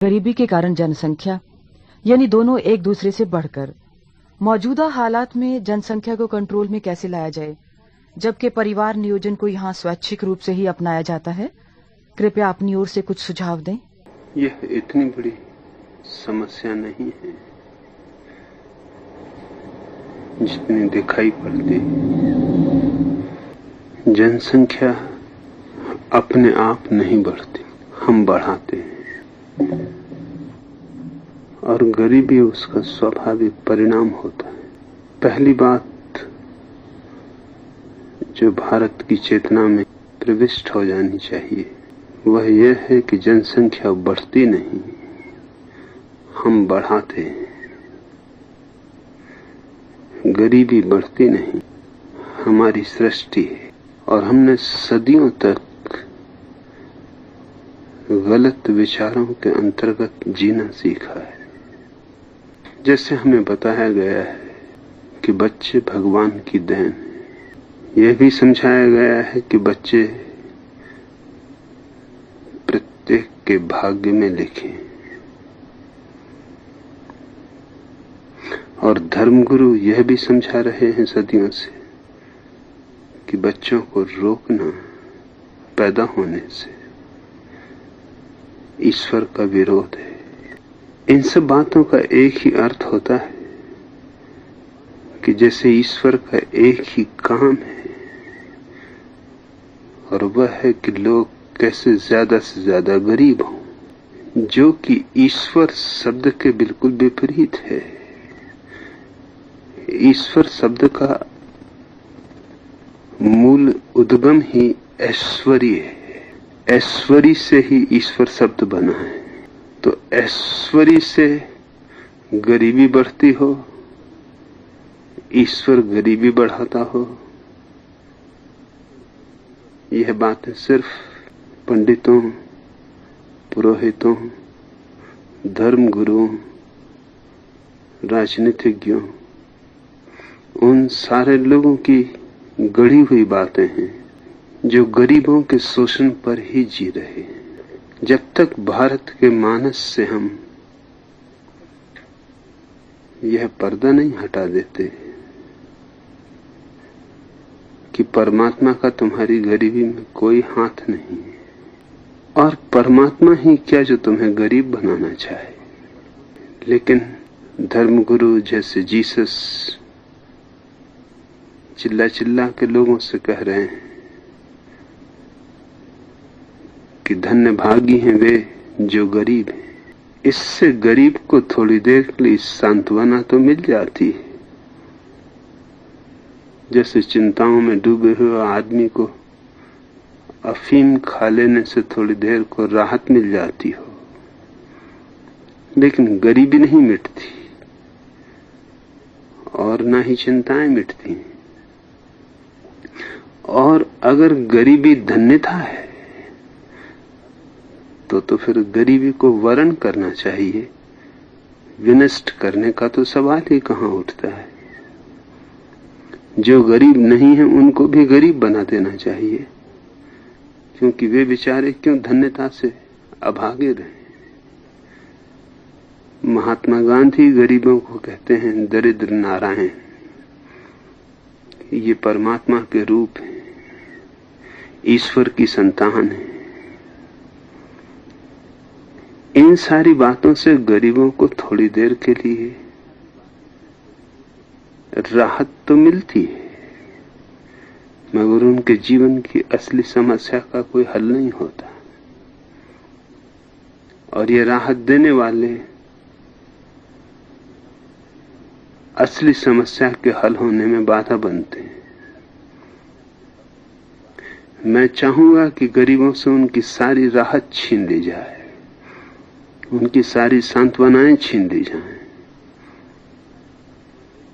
गरीबी के कारण जनसंख्या यानी दोनों एक दूसरे से बढ़कर मौजूदा हालात में जनसंख्या को कंट्रोल में कैसे लाया जाए, जबकि परिवार नियोजन को यहाँ स्वैच्छिक रूप से ही अपनाया जाता है। कृपया अपनी ओर से कुछ सुझाव दें। यह इतनी बड़ी समस्या नहीं है जितनी दिखाई पड़ती। जनसंख्या अपने आप नहीं बढ़ती, हम बढ़ाते हैं, और गरीबी उसका स्वाभाविक परिणाम होता है। पहली बात जो भारत की चेतना में प्रविष्ट हो जानी चाहिए वह यह है कि जनसंख्या बढ़ती नहीं, हम बढ़ाते हैं। गरीबी बढ़ती नहीं, हमारी सृष्टि है, और हमने सदियों तक गलत विचारों के अंतर्गत जीना सीखा है। जैसे हमें बताया गया है कि बच्चे भगवान की देन है, यह भी समझाया गया है कि बच्चे प्रत्येक के भाग्य में लिखे, और धर्मगुरु यह भी समझा रहे हैं सदियों से कि बच्चों को रोकना पैदा होने से ईश्वर का विरोध है। इन सब बातों का एक ही अर्थ होता है कि जैसे ईश्वर का एक ही काम है, और वह है कि लोग कैसे ज्यादा से ज्यादा गरीब हों, जो कि ईश्वर शब्द के बिल्कुल विपरीत है। ईश्वर शब्द का मूल उद्गम ही ऐश्वर्य है। ऐश्वर्य से ही ईश्वर शब्द बना है। तो ऐश्वर्य से गरीबी बढ़ती हो, ईश्वर गरीबी बढ़ाता हो, यह बातें सिर्फ पंडितों, पुरोहितों, धर्मगुरुओं, राजनीतिज्ञों, उन सारे लोगों की गढ़ी हुई बातें हैं जो गरीबों के शोषण पर ही जी रहे हैं। जब तक भारत के मानस से हम यह पर्दा नहीं हटा देते कि परमात्मा का तुम्हारी गरीबी में कोई हाथ नहीं है, और परमात्मा ही क्या जो तुम्हें गरीब बनाना चाहे। लेकिन धर्मगुरु जैसे जीसस चिल्ला चिल्ला के लोगों से कह रहे हैं कि धन्य भागी हैं वे जो गरीब हैं। इससे गरीब को थोड़ी देर के लिए सांत्वना तो मिल जाती है, जैसे चिंताओं में डूबे हुए आदमी को अफीम खा लेने से थोड़ी देर को राहत मिल जाती हो। लेकिन गरीबी नहीं मिटती, और ना ही चिंताएं मिटती। और अगर गरीबी धन्यता है तो फिर गरीबी को वरण करना चाहिए। विनष्ट करने का तो सवाल ही कहां उठता है। जो गरीब नहीं है उनको भी गरीब बना देना चाहिए, क्योंकि वे बेचारे क्यों धन्यता से अभागे रहे। महात्मा गांधी गरीबों को कहते हैं दरिद्र नारायण। ये परमात्मा के रूप है, ईश्वर की संतान है। इन सारी बातों से गरीबों को थोड़ी देर के लिए राहत तो मिलती है, मगर उनके जीवन की असली समस्या का कोई हल नहीं होता। और ये राहत देने वाले असली समस्या के हल होने में बाधा बनते हैं। मैं चाहूंगा कि गरीबों से उनकी सारी राहत छीन ली जाए, उनकी सारी सांत्वनाएं छीन ली जाएं,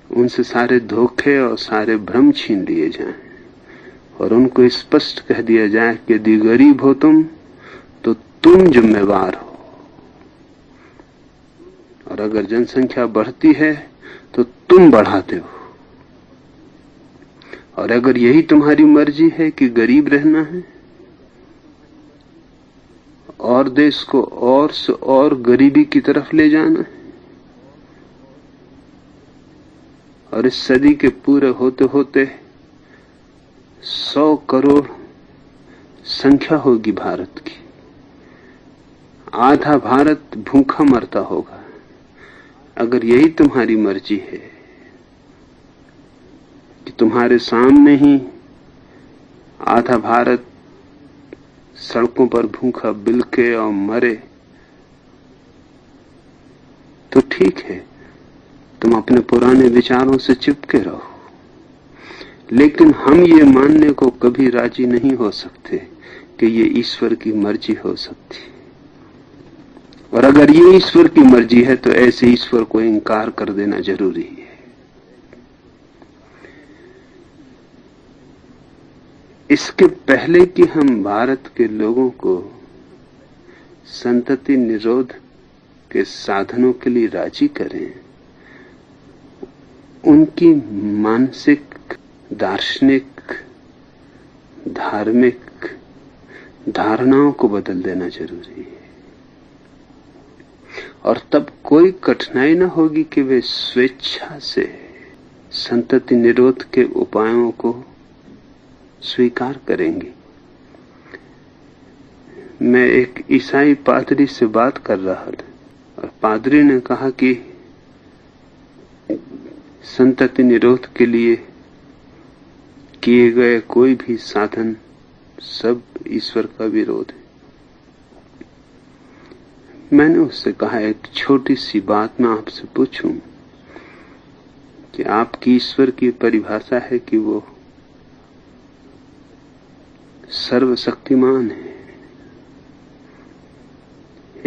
उनसे सारे धोखे और सारे भ्रम छीन लिए जाएं, और उनको स्पष्ट कह दिया जाए कि यदि गरीब हो तुम तो तुम जिम्मेवार हो, और अगर जनसंख्या बढ़ती है तो तुम बढ़ाते हो, और अगर यही तुम्हारी मर्जी है कि गरीब रहना है और देश को और से और गरीबी की तरफ ले जाना है। और इस सदी के पूरे होते होते 100 करोड़ संख्या होगी भारत की। आधा भारत भूखा मरता होगा। अगर यही तुम्हारी मर्जी है कि तुम्हारे सामने ही आधा भारत सड़कों पर भूखा बिलके और मरे, तो ठीक है, तुम अपने पुराने विचारों से चिपके रहो। लेकिन हम ये मानने को कभी राजी नहीं हो सकते कि ये ईश्वर की मर्जी हो सकती। और अगर ये ईश्वर की मर्जी है तो ऐसे ईश्वर को इनकार कर देना जरूरी है। इसके पहले कि हम भारत के लोगों को संतति निरोध के साधनों के लिए राजी करें, उनकी मानसिक, दार्शनिक, धार्मिक धारणाओं को बदल देना जरूरी है। और तब कोई कठिनाई न होगी कि वे स्वेच्छा से संतति निरोध के उपायों को स्वीकार करेंगे। मैं एक ईसाई पादरी से बात कर रहा था और पादरी ने कहा कि संतति निरोध के लिए किए गए कोई भी साधन सब ईश्वर का विरोध है। मैंने उससे कहा, एक छोटी सी बात मैं आपसे पूछूं कि आपकी ईश्वर की परिभाषा है कि वो सर्वशक्तिमान है।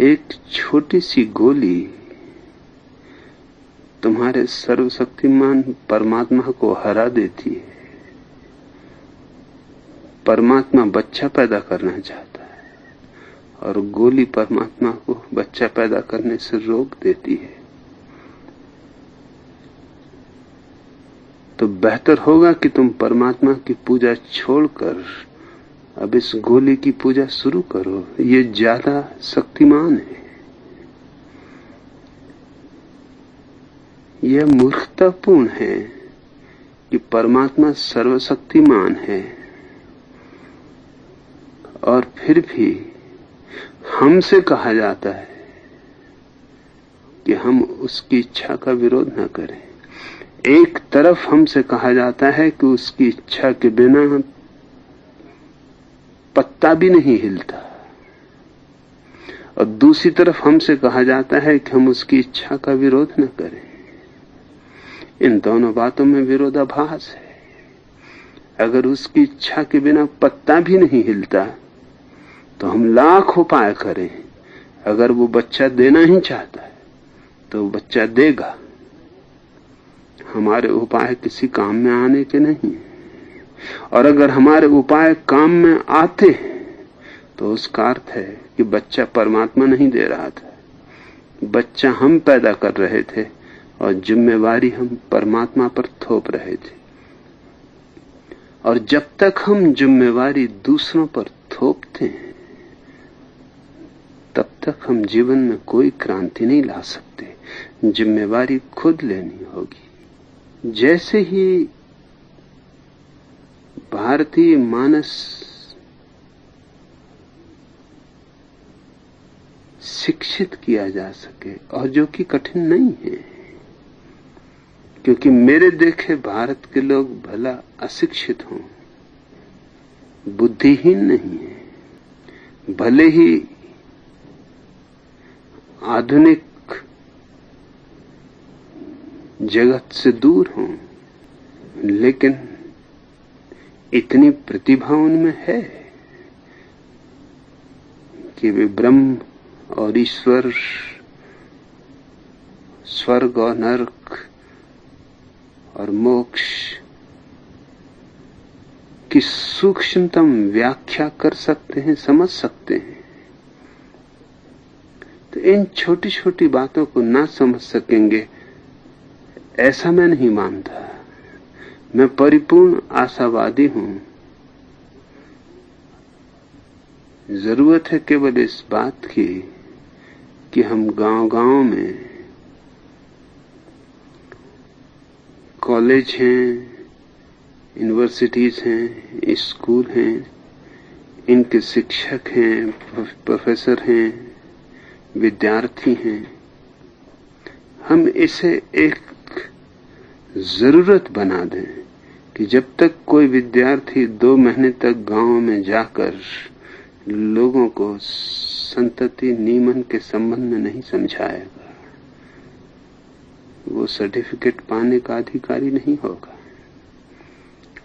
एक छोटी सी गोली तुम्हारे सर्वशक्तिमान परमात्मा को हरा देती है। परमात्मा बच्चा पैदा करना चाहता है और गोली परमात्मा को बच्चा पैदा करने से रोक देती है। तो बेहतर होगा कि तुम परमात्मा की पूजा छोड़कर अब इस गोली की पूजा शुरू करो। ये ज्यादा शक्तिमान है। यह मूर्खतापूर्ण है कि परमात्मा सर्वशक्तिमान है और फिर भी हमसे कहा जाता है कि हम उसकी इच्छा का विरोध न करें। एक तरफ हमसे कहा जाता है कि उसकी इच्छा के बिना पत्ता भी नहीं हिलता, और दूसरी तरफ हमसे कहा जाता है कि हम उसकी इच्छा का विरोध न करें। इन दोनों बातों में विरोधाभास है। अगर उसकी इच्छा के बिना पत्ता भी नहीं हिलता तो हम लाख उपाय करें। अगर वो बच्चा देना ही चाहता है तो वो बच्चा देगा। हमारे उपाय किसी काम में आने के नहीं। और अगर हमारे उपाय काम में आते हैं तो उसका अर्थ है कि बच्चा परमात्मा नहीं दे रहा था, बच्चा हम पैदा कर रहे थे और जिम्मेवारी हम परमात्मा पर थोप रहे थे। और जब तक हम जिम्मेवारी दूसरों पर थोपते हैं तब तक हम जीवन में कोई क्रांति नहीं ला सकते। जिम्मेवारी खुद लेनी होगी। जैसे ही भारतीय मानस शिक्षित किया जा सके, और जो कि कठिन नहीं है, क्योंकि मेरे देखे भारत के लोग भला अशिक्षित हों, बुद्धिहीन नहीं है, भले ही आधुनिक जगत से दूर हों, लेकिन इतनी प्रतिभा उनमें है कि वे ब्रह्म और ईश्वर, स्वर्ग और नरक और मोक्ष की सूक्ष्मतम व्याख्या कर सकते हैं, समझ सकते हैं। तो इन छोटी छोटी बातों को ना समझ सकेंगे ऐसा मैं नहीं मानता। मैं परिपूर्ण आशावादी हूं, जरूरत है केवल इस बात की कि हम गांव-गांव में कॉलेज हैं, यूनिवर्सिटीज हैं, स्कूल हैं, इनके शिक्षक हैं, प्रोफेसर हैं, विद्यार्थी हैं, हम इसे एक जरूरत बना दें कि जब तक कोई विद्यार्थी 2 महीने तक गांव में जाकर लोगों को संतति नियमन के संबंध में नहीं समझाएगा, वो सर्टिफिकेट पाने का अधिकारी नहीं होगा।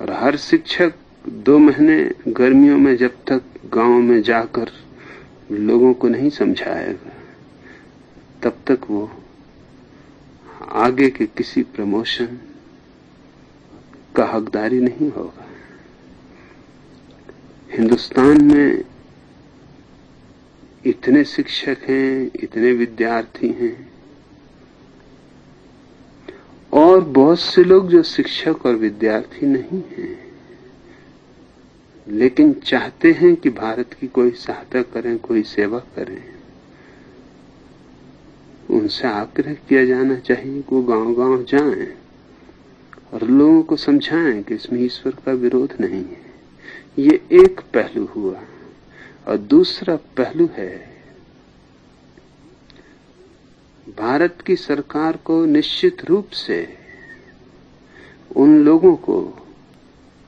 और हर शिक्षक 2 महीने गर्मियों में जब तक गांव में जाकर लोगों को नहीं समझाएगा, तब तक वो आगे के किसी प्रमोशन का हकदारी नहीं होगा। हिंदुस्तान में इतने शिक्षक हैं, इतने विद्यार्थी हैं, और बहुत से लोग जो शिक्षक और विद्यार्थी नहीं हैं, लेकिन चाहते हैं कि भारत की कोई सहायता करें, कोई सेवा करें। उनसे आग्रह किया जाना चाहिए कि वो गांव-गांव जाएं और लोगों को समझाएं कि इसमें ईश्वर का विरोध नहीं है। ये एक पहलू हुआ। और दूसरा पहलू है, भारत की सरकार को निश्चित रूप से उन लोगों को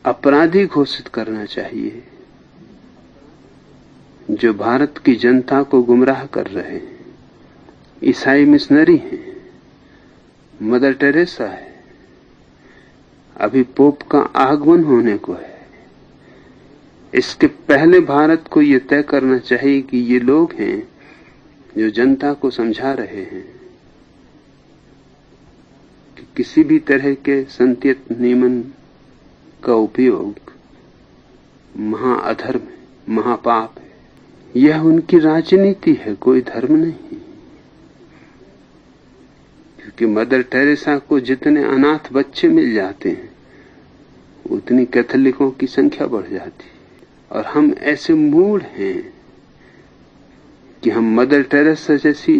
अपराधी घोषित करना चाहिए जो भारत की जनता को गुमराह कर रहे हैं। ईसाई मिशनरी हैं, मदर टेरेसा है, अभी पोप का आगमन होने को है। इसके पहले भारत को यह तय करना चाहिए कि ये लोग हैं जो जनता को समझा रहे हैं कि किसी भी तरह के संत्यत नियमन का उपयोग महाअधर्म है, महापाप है। यह उनकी राजनीति है, कोई धर्म नहीं। क्योंकि मदर टेरेसा को जितने अनाथ बच्चे मिल जाते हैं, उतनी कैथोलिकों की संख्या बढ़ जाती। और हम ऐसे मूढ़ हैं कि हम मदर टेरेसा जैसी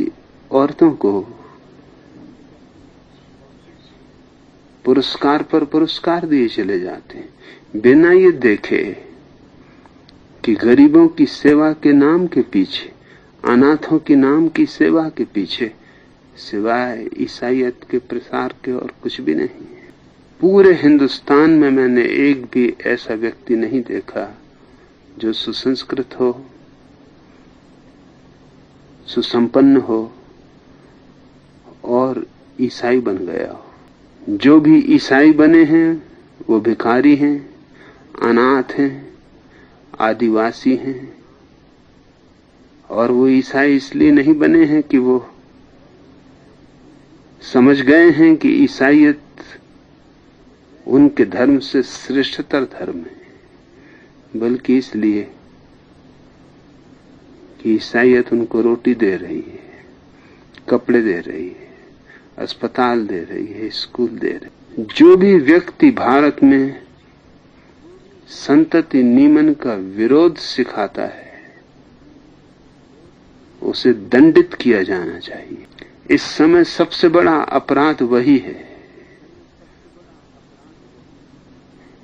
औरतों को पुरस्कार पर पुरस्कार दिए चले जाते हैं, बिना ये देखे कि गरीबों की सेवा के नाम के पीछे, अनाथों की नाम की सेवा के पीछे सिवाय ईसाईयत के प्रसार के और कुछ भी नहीं है। पूरे हिंदुस्तान में मैंने एक भी ऐसा व्यक्ति नहीं देखा जो सुसंस्कृत हो, सुसंपन्न हो और ईसाई बन गया हो। जो भी ईसाई बने हैं वो भिखारी हैं, अनाथ हैं, आदिवासी हैं। और वो ईसाई इसलिए नहीं बने हैं कि वो समझ गए हैं कि ईसाईयत उनके धर्म से श्रेष्ठतर धर्म है, बल्कि इसलिए कि ईसाईयत उनको रोटी दे रही है, कपड़े दे रही है, अस्पताल दे रही है, स्कूल दे रही है। जो भी व्यक्ति भारत में संतति नियमन का विरोध सिखाता है, उसे दंडित किया जाना चाहिए। इस समय सबसे बड़ा अपराध वही है।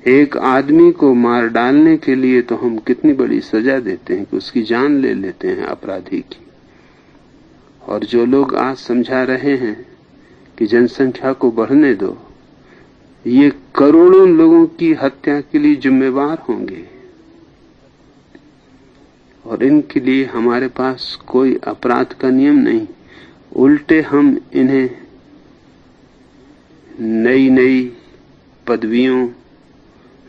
एक आदमी को मार डालने के लिए तो हम कितनी बड़ी सजा देते हैं कि उसकी जान ले लेते हैं अपराधी की। और जो लोग आज समझा रहे हैं कि जनसंख्या को बढ़ने दो, ये करोड़ों लोगों की हत्या के लिए जिम्मेवार होंगे। और इनके लिए हमारे पास कोई अपराध का नियम नहीं, उल्टे हम इन्हें नई नई पदवियों,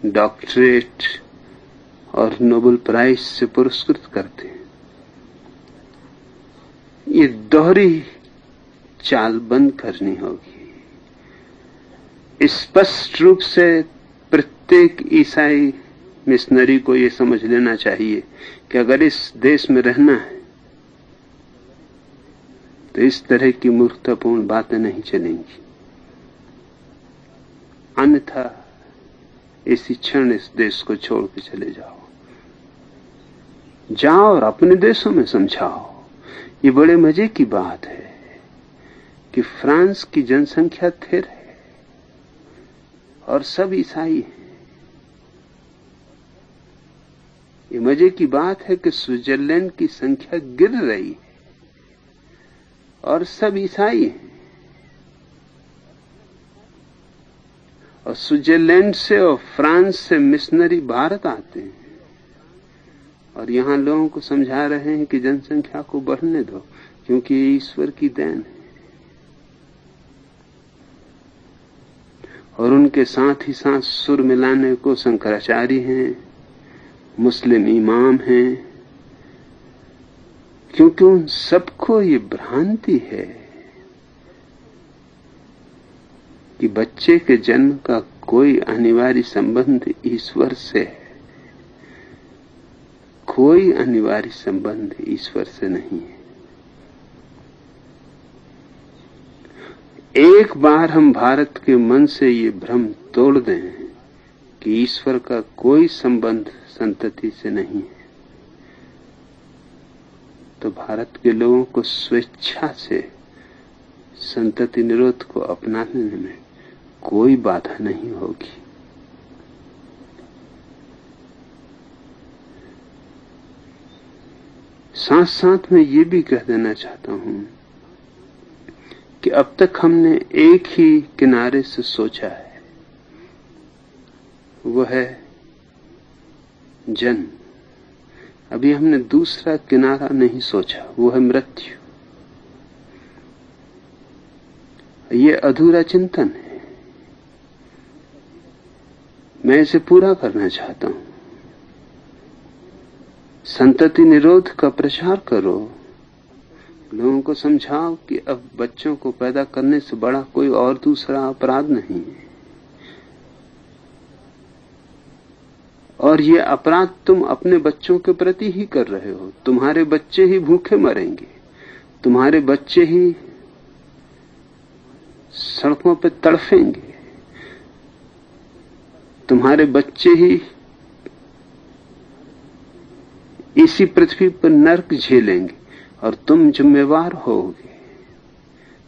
डॉक्टरेट और नोबेल प्राइज से पुरस्कृत करते हैं। ये दोहरी चाल बंद करनी होगी। स्पष्ट रूप से प्रत्येक ईसाई मिशनरी को ये समझ लेना चाहिए कि अगर इस देश में रहना है तो इस तरह की मूर्खतापूर्ण बातें नहीं चलेंगी। अन्यथा इसी क्षण इस देश को छोड़ के चले जाओ। जाओ और अपने देशों में समझाओ। ये बड़े मजे की बात है कि फ्रांस की जनसंख्या स्थिर है और सब ईसाई हैं। ये मजे की बात है कि स्विट्जरलैंड की संख्या गिर रही है और सब ईसाई हैं। और स्विट्जरलैंड से और फ्रांस से मिशनरी भारत आते हैं और यहां लोगों को समझा रहे हैं कि जनसंख्या को बढ़ने दो, क्योंकि ये ईश्वर की देन है। और उनके साथ ही साथ सुर मिलाने को शंकराचार्य हैं, मुस्लिम इमाम हैं, क्योंकि उन सबको ये भ्रांति है कि बच्चे के जन्म का कोई अनिवार्य संबंध ईश्वर से है। कोई अनिवार्य संबंध ईश्वर से नहीं है। एक बार हम भारत के मन से ये भ्रम तोड़ दें कि ईश्वर का कोई संबंध संतति से नहीं है, तो भारत के लोगों को स्वेच्छा से संतति निरोध को अपनाने में कोई बाधा नहीं होगी। साथ साथ मैं ये भी कह देना चाहता हूं कि अब तक हमने एक ही किनारे से सोचा है, वो है जन्म। अभी हमने दूसरा किनारा नहीं सोचा, वो है मृत्यु। ये अधूरा चिंतन है, मैं इसे पूरा करना चाहता हूं। संतति निरोध का प्रचार करो, लोगों को समझाओ कि अब बच्चों को पैदा करने से बड़ा कोई और दूसरा अपराध नहीं है, और ये अपराध तुम अपने बच्चों के प्रति ही कर रहे हो। तुम्हारे बच्चे ही भूखे मरेंगे, तुम्हारे बच्चे ही सड़कों पर तड़फेंगे, तुम्हारे बच्चे ही इसी पृथ्वी पर नर्क झेलेंगे और तुम जिम्मेवार होगे।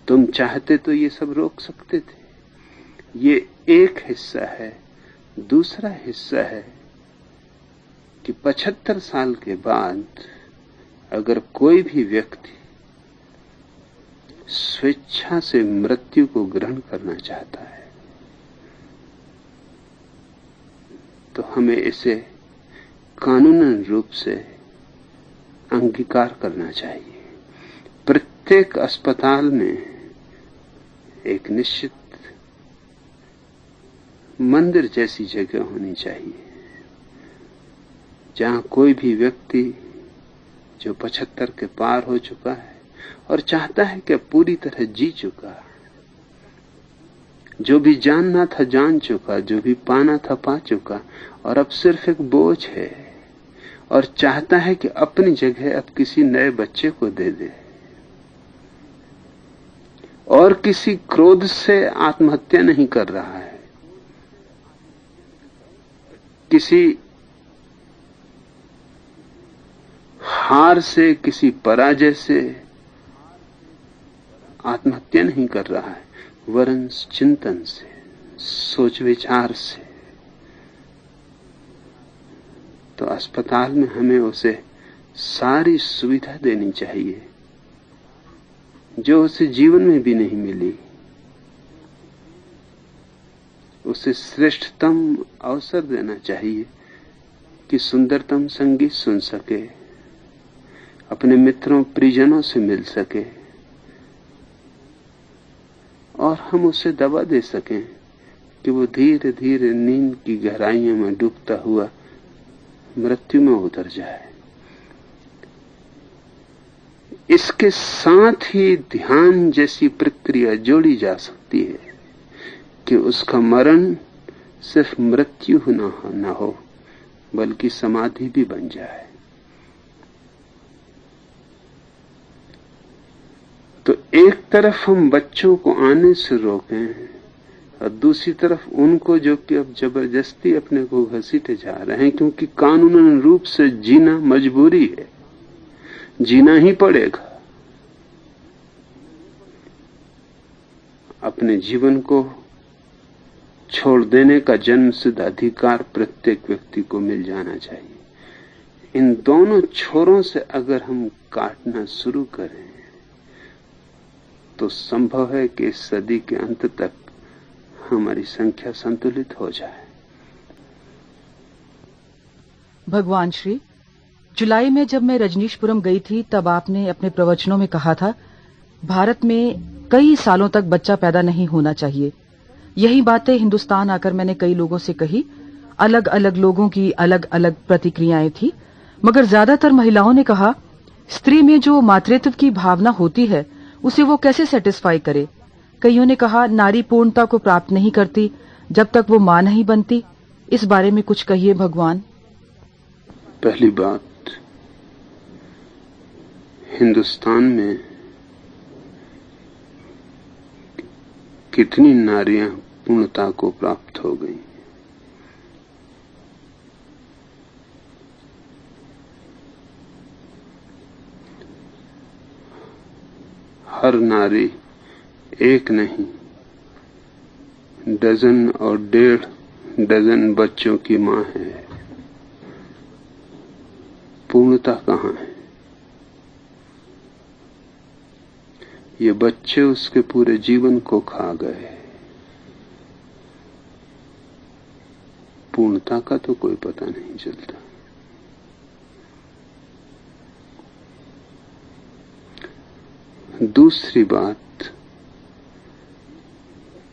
तुम चाहते तो ये सब रोक सकते थे। ये एक हिस्सा है। दूसरा हिस्सा है कि 75 साल के बाद अगर कोई भी व्यक्ति स्वेच्छा से मृत्यु को ग्रहण करना चाहता है तो हमें इसे कानूनन रूप से अंगीकार करना चाहिए। प्रत्येक अस्पताल में एक निश्चित मंदिर जैसी जगह होनी चाहिए जहां कोई भी व्यक्ति जो 75 के पार हो चुका है और चाहता है कि पूरी तरह जी चुका, जो भी जानना था जान चुका, जो भी पाना था पा चुका, और अब सिर्फ एक बोझ है और चाहता है कि अपनी जगह अब किसी नए बच्चे को दे दे, और किसी क्रोध से आत्महत्या नहीं कर रहा है, किसी हार से, किसी पराजय से आत्महत्या नहीं कर रहा है, वरन चिंतन से, सोच विचार से। तो अस्पताल में हमें उसे सारी सुविधा देनी चाहिए जो उसे जीवन में भी नहीं मिली। उसे श्रेष्ठतम अवसर देना चाहिए कि सुंदरतम संगीत सुन सके, अपने मित्रों परिजनों से मिल सके, और हम उसे दवा दे सकें कि वो धीरे धीरे नींद की गहराइयों में डूबता हुआ मृत्यु में उतर जाए। इसके साथ ही ध्यान जैसी प्रक्रिया जोड़ी जा सकती है कि उसका मरण सिर्फ मृत्यु न हो बल्कि समाधि भी बन जाए। तो एक तरफ हम बच्चों को आने से रोकें और दूसरी तरफ उनको जो कि अब जबरदस्ती अपने को घसीटे जा रहे हैं, क्योंकि कानूनन रूप से जीना मजबूरी है, जीना ही पड़ेगा। अपने जीवन को छोड़ देने का जन्मसिद्ध अधिकार प्रत्येक व्यक्ति को मिल जाना चाहिए। इन दोनों छोरों से अगर हम काटना शुरू करें तो संभव है कि इस सदी के अंत तक हमारी संख्या संतुलित हो जाए। भगवान श्री, जुलाई में जब मैं रजनीशपुरम गई थी तब आपने अपने प्रवचनों में कहा था, भारत में कई सालों तक बच्चा पैदा नहीं होना चाहिए। यही बातें हिंदुस्तान आकर मैंने कई लोगों से कही। अलग अलग लोगों की अलग अलग प्रतिक्रियाएं थी, मगर ज्यादातर महिलाओं ने कहा, स्त्री में जो मातृत्व की भावना होती है उसे वो कैसे सेटिस्फाई करे। कईयों ने कहा, नारी पूर्णता को प्राप्त नहीं करती जब तक वो मां नहीं बनती। इस बारे में कुछ कहिए भगवान। पहली बात, हिंदुस्तान में कितनी नारियां पूर्णता को प्राप्त हो गई। हर नारी एक नहीं, डजन और 1.5 डजन बच्चों की मां है। पूर्णता कहां है? ये बच्चे उसके पूरे जीवन को खा गए। पूर्णता का तो कोई पता नहीं चलता। दूसरी बात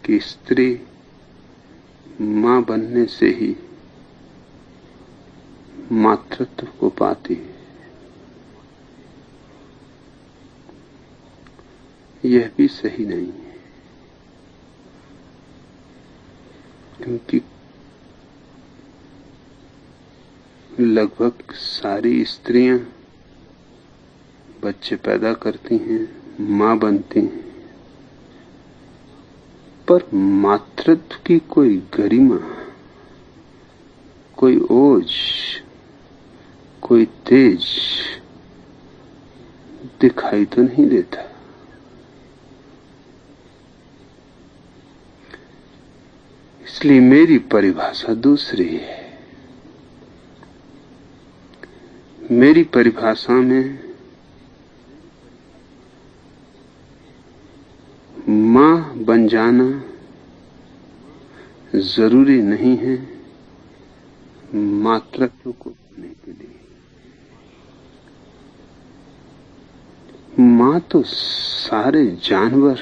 कि स्त्री मां बनने से ही मातृत्व को पाती है, यह भी सही नहीं है। क्योंकि लगभग सारी स्त्रियां बच्चे पैदा करती हैं, मां बनती हैं, पर मातृत्व की कोई गरिमा, कोई ओज, कोई तेज दिखाई तो नहीं देता। इसलिए मेरी परिभाषा दूसरी है। मेरी परिभाषा में मां बन जाना जरूरी नहीं है मातृत्व को पाने के लिए। मां तो सारे जानवर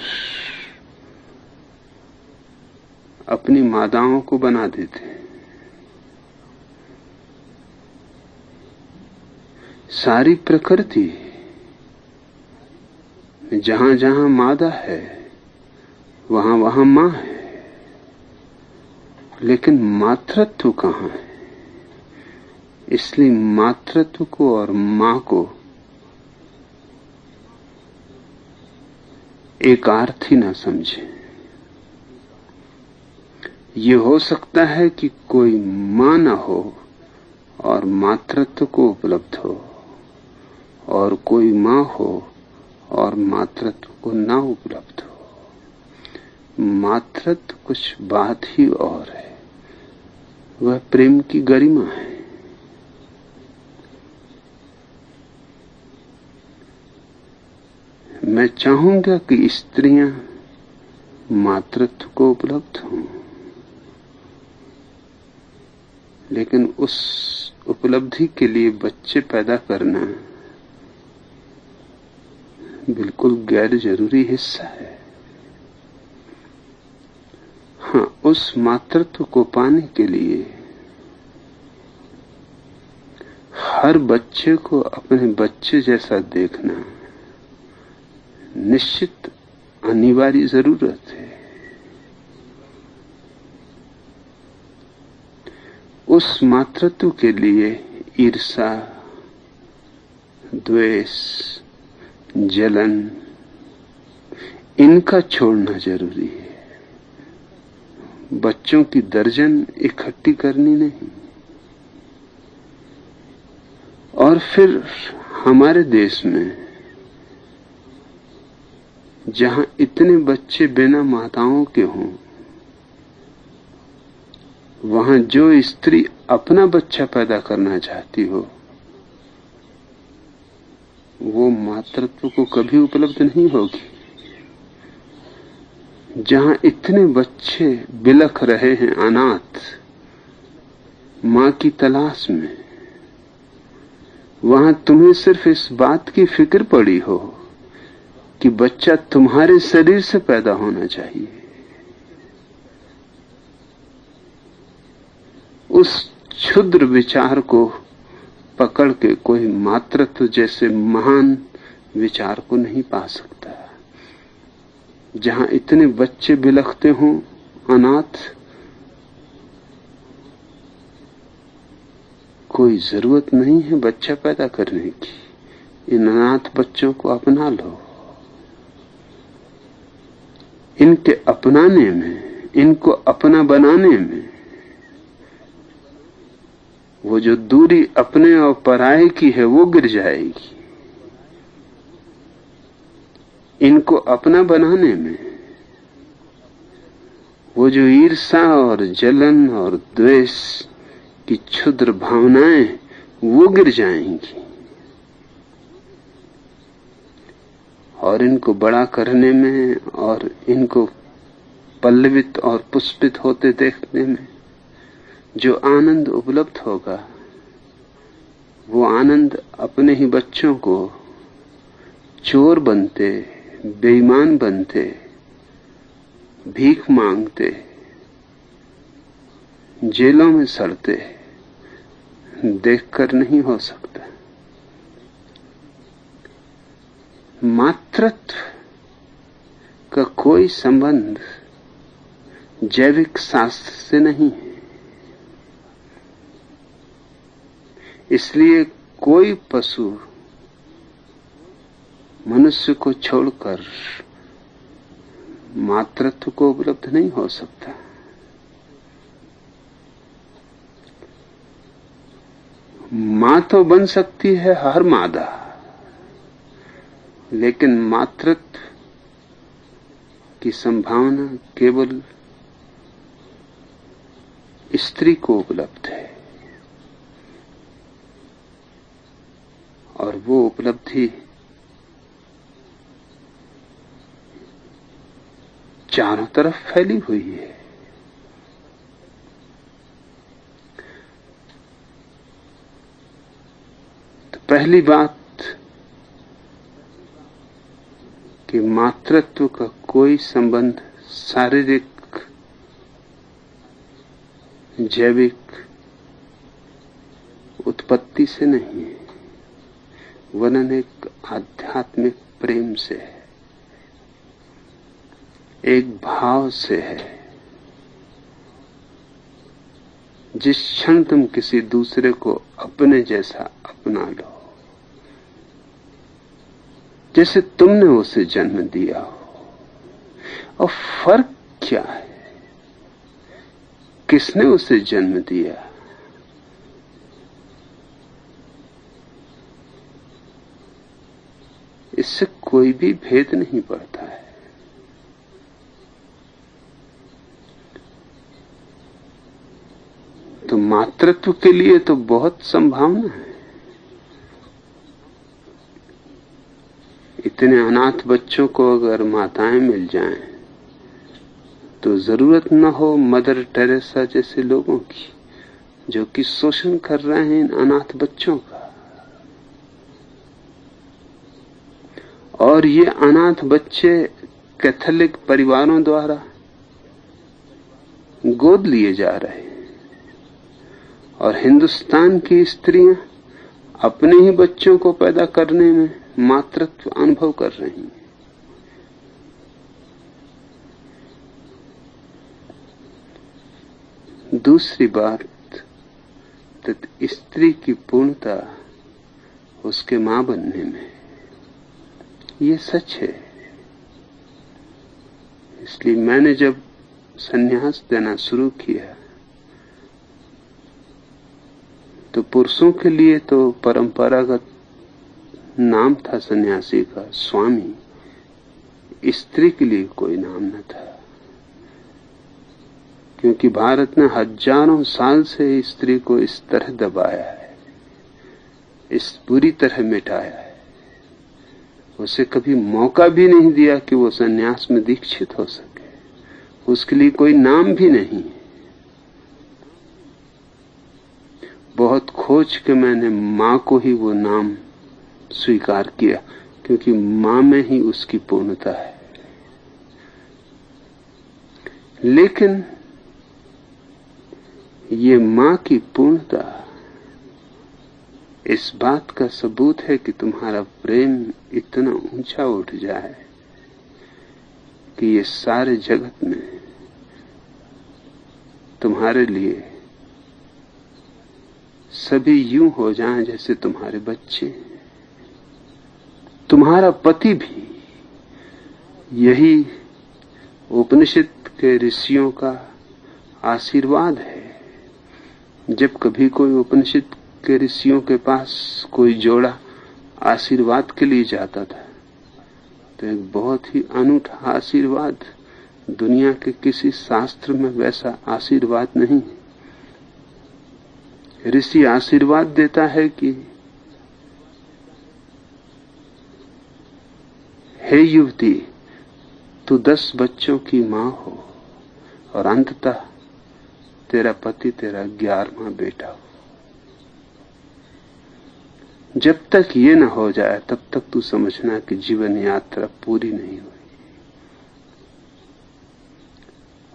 अपनी मादाओं को बना देते हैं। सारी प्रकृति जहां जहां मादा है वहां वहां मां है, लेकिन मातृत्व कहां है? इसलिए मातृत्व को और मां को एकार्थी न समझे। ये हो सकता है कि कोई मां न हो और मातृत्व को उपलब्ध हो, और कोई मां हो और मातृत्व को न उपलब्ध हो। मातृत्व कुछ बात ही और है, वह प्रेम की गरिमा है। मैं चाहूंगा कि स्त्रियां मातृत्व को उपलब्ध हों, लेकिन उस उपलब्धि के लिए बच्चे पैदा करना बिल्कुल गैर जरूरी हिस्सा है। हाँ, उस मातृत्व को पाने के लिए हर बच्चे को अपने बच्चे जैसा देखना निश्चित अनिवार्य जरूरत है। उस मातृत्व के लिए ईर्षा, द्वेष, जलन, इनका छोड़ना जरूरी है। बच्चों की दर्जन इकट्ठी करनी नहीं। और फिर हमारे देश में जहां इतने बच्चे बिना माताओं के हों, वहां जो स्त्री अपना बच्चा पैदा करना चाहती हो, वो मातृत्व को कभी उपलब्ध नहीं होगी। जहां इतने बच्चे बिलख रहे हैं अनाथ, मां की तलाश में, वहां तुम्हें सिर्फ इस बात की फिक्र पड़ी हो कि बच्चा तुम्हारे शरीर से पैदा होना चाहिए। उस क्षुद्र विचार को पकड़ के कोई मातृत्व जैसे महान विचार को नहीं पा सकता। जहां इतने बच्चे बिलखते हों अनाथ, कोई जरूरत नहीं है बच्चा पैदा करने की। इन अनाथ बच्चों को अपना लो। इनके अपनाने में, इनको अपना बनाने में, वो जो दूरी अपने और पराये की है वो गिर जाएगी। इनको अपना बनाने में वो जो ईर्ष्या और जलन और द्वेष की क्षुद्र भावनाएं वो गिर जाएंगी। और इनको बड़ा करने में और इनको पल्लवित और पुष्पित होते देखने में जो आनंद उपलब्ध होगा, वो आनंद अपने ही बच्चों को चोर बनते, बेईमान बनते, भीख मांगते, जेलों में सड़ते देखकर नहीं हो सकता। मातृत्व का कोई संबंध जैविक शास्त्र से नहीं है। इसलिए कोई पशु मनुष्य को छोड़कर मातृत्व को उपलब्ध नहीं हो सकता। मां तो बन सकती है हर मादा, लेकिन मातृत्व की संभावना केवल स्त्री को उपलब्ध है। और वो उपलब्धि चारों तरफ फैली हुई है। तो पहली बात कि मातृत्व का कोई संबंध शारीरिक, जैविक उत्पत्ति से नहीं है, वरन एक आध्यात्मिक प्रेम से है, एक भाव से है। जिस क्षण तुम किसी दूसरे को अपने जैसा अपना लो, जैसे तुमने उसे जन्म दिया हो, और फर्क क्या है किसने उसे जन्म दिया, इससे कोई भी भेद नहीं पड़ता है। तो मातृत्व के लिए तो बहुत संभावना है। इतने अनाथ बच्चों को अगर माताएं मिल जाएं, तो जरूरत न हो मदर टेरेसा जैसे लोगों की, जो कि शोषण कर रहे हैं इन अनाथ बच्चों का। और ये अनाथ बच्चे कैथोलिक परिवारों द्वारा गोद लिए जा रहे हैं, और हिंदुस्तान की स्त्रियां अपने ही बच्चों को पैदा करने में मातृत्व अनुभव कर रही हैं। दूसरी बात, तो स्त्री की पूर्णता उसके मां बनने में, ये सच है। इसलिए मैंने जब संन्यास देना शुरू किया तो पुरुषों के लिए तो परंपरागत नाम था सन्यासी का स्वामी। स्त्री के लिए कोई नाम न था, क्योंकि भारत ने हजारों साल से स्त्री को इस तरह दबाया है, इस बुरी तरह मिटाया है। उसे कभी मौका भी नहीं दिया कि वो सन्यास में दीक्षित हो सके। उसके लिए कोई नाम भी नहीं। बहुत खोज के मैंने मां को ही वो नाम स्वीकार किया, क्योंकि मां में ही उसकी पूर्णता है। लेकिन ये मां की पूर्णता इस बात का सबूत है कि तुम्हारा प्रेम इतना ऊंचा उठ जाए कि ये सारे जगत में तुम्हारे लिए सभी यूं हो जाएं जैसे तुम्हारे बच्चे। तुम्हारा पति भी। यही उपनिषद के ऋषियों का आशीर्वाद है। जब कभी कोई उपनिषद के ऋषियों के पास कोई जोड़ा आशीर्वाद के लिए जाता था तो एक बहुत ही अनूठा आशीर्वाद, दुनिया के किसी शास्त्र में वैसा आशीर्वाद नहीं। ऋषि आशीर्वाद देता है कि हे युवती, तू 10 बच्चों की मां हो और अंततः तेरा पति तेरा 11वां बेटा हो। जब तक ये न हो जाए तब तक तू समझना कि जीवन यात्रा पूरी नहीं हुई।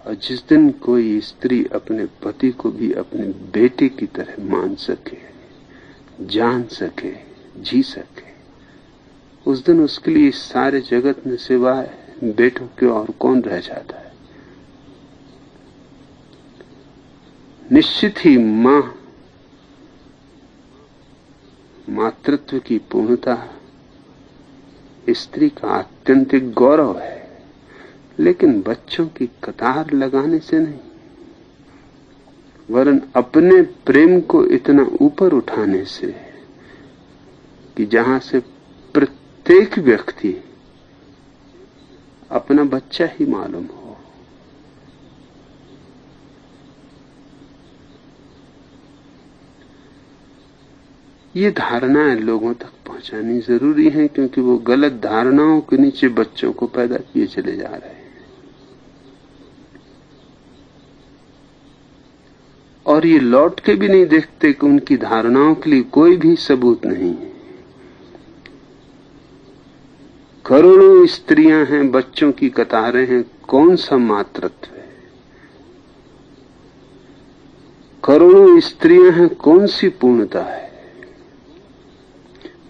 और जिस दिन कोई स्त्री अपने पति को भी अपने बेटे की तरह मान सके, जान सके, जी सके, उस दिन उसके लिए इस सारे जगत में सिवाय बेटों के और कौन रह जाता है। निश्चित ही मां मातृत्व की पूर्णता स्त्री का आत्यंतिक गौरव है, लेकिन बच्चों की कतार लगाने से नहीं, वरन अपने प्रेम को इतना ऊपर उठाने से कि जहां से प्रत्येक व्यक्ति अपना बच्चा ही मालूम हो। ये धारणाएं लोगों तक पहुंचानी जरूरी है, क्योंकि वो गलत धारणाओं के नीचे बच्चों को पैदा किए चले जा रहे हैं। और ये लौट के भी नहीं देखते कि उनकी धारणाओं के लिए कोई भी सबूत नहीं है। करोड़ों स्त्रियां हैं, बच्चों की कतारें हैं, कौन सा मातृत्व है? करोड़ों स्त्रियां हैं, कौन सी पूर्णता है?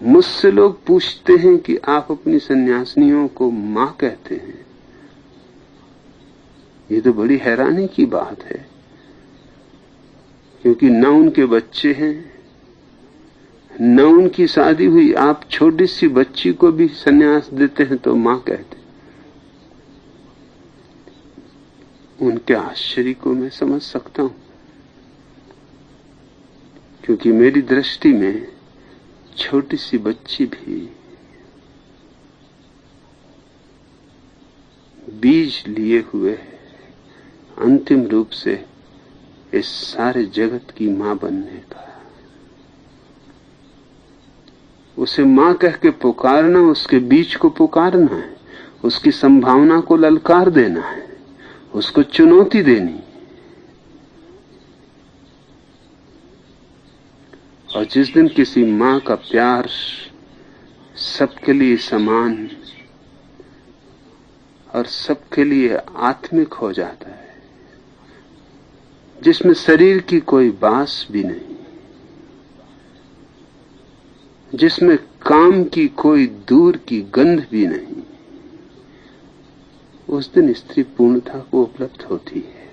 मुझसे लोग पूछते हैं कि आप अपनी सन्यासिनियों को मां कहते हैं। ये तो बड़ी हैरानी की बात है, क्योंकि न उनके बच्चे हैं, न उनकी शादी हुई। आप छोटी सी बच्ची को भी सन्यास देते हैं तो मां कहते हैं। उनके आश्चर्य को मैं समझ सकता हूं, क्योंकि मेरी दृष्टि में छोटी सी बच्ची भी बीज लिए हुए अंतिम रूप से इस सारे जगत की मां बनने का। उसे मां कह के पुकारना, उसके बीज को पुकारना है, उसकी संभावना को ललकार देना है, उसको चुनौती देनी। और जिस दिन किसी मां का प्यार सबके लिए समान और सबके लिए आत्मिक हो जाता है, जिसमें शरीर की कोई बास भी नहीं, जिसमें काम की कोई दूर की गंध भी नहीं, उस दिन स्त्री पूर्णता को उपलब्ध होती है।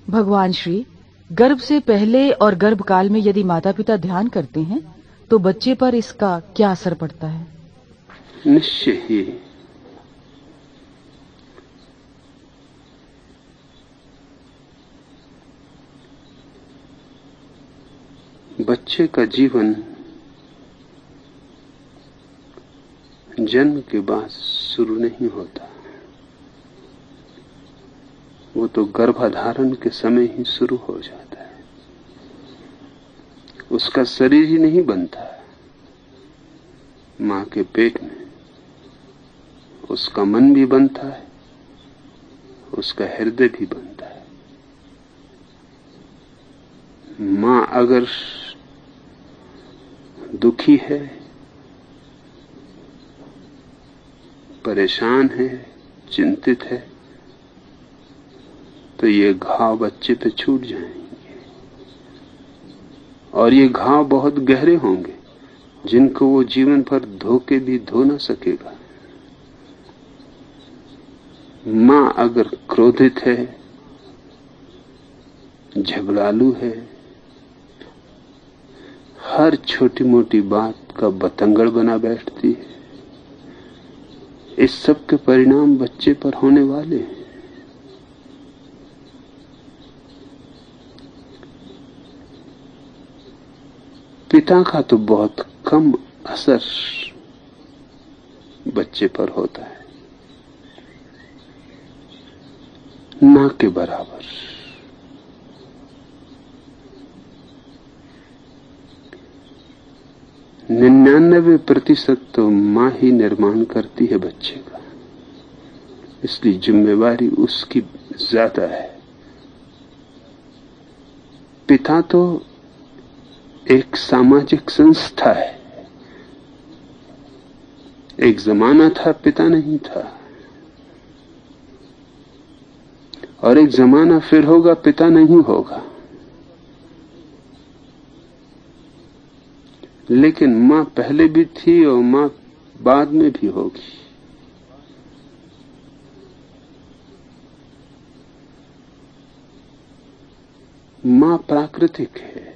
भगवान श्री, गर्भ से पहले और गर्भकाल में यदि माता पिता ध्यान करते हैं तो बच्चे पर इसका क्या असर पड़ता है? निश्चय ही बच्चे का जीवन जन्म के बाद शुरू नहीं होता, वो तो गर्भाधारण के समय ही शुरू हो जाता है। उसका शरीर ही नहीं बनता मां के पेट में, उसका मन भी बनता है, उसका हृदय भी बनता है। मां अगर दुखी है, परेशान है, चिंतित है, तो ये घाव बच्चे पे छूट जाएंगे और ये घाव बहुत गहरे होंगे जिनको वो जीवन भर धो के भी धो ना सकेगा। मां अगर क्रोधित है, झगड़ालू है, हर छोटी मोटी बात का बतंगड़ बना बैठती है, इस सब के परिणाम बच्चे पर होने वाले हैं। पिता का तो बहुत कम असर बच्चे पर होता है, ना के बराबर। 99% तो मां ही निर्माण करती है बच्चे का, इसलिए जिम्मेवारी उसकी ज्यादा है। पिता तो एक सामाजिक संस्था है। एक जमाना था पिता नहीं था, और एक जमाना फिर होगा पिता नहीं होगा, लेकिन मां पहले भी थी और मां बाद में भी होगी। मां प्राकृतिक है,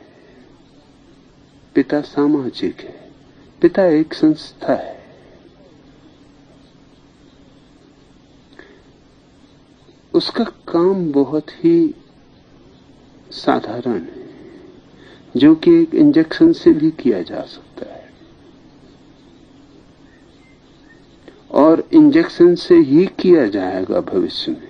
पिता सामाजिक है। पिता एक संस्था है। उसका काम बहुत ही साधारण है, जो कि एक इंजेक्शन से भी किया जा सकता है, और इंजेक्शन से ही किया जाएगा भविष्य में,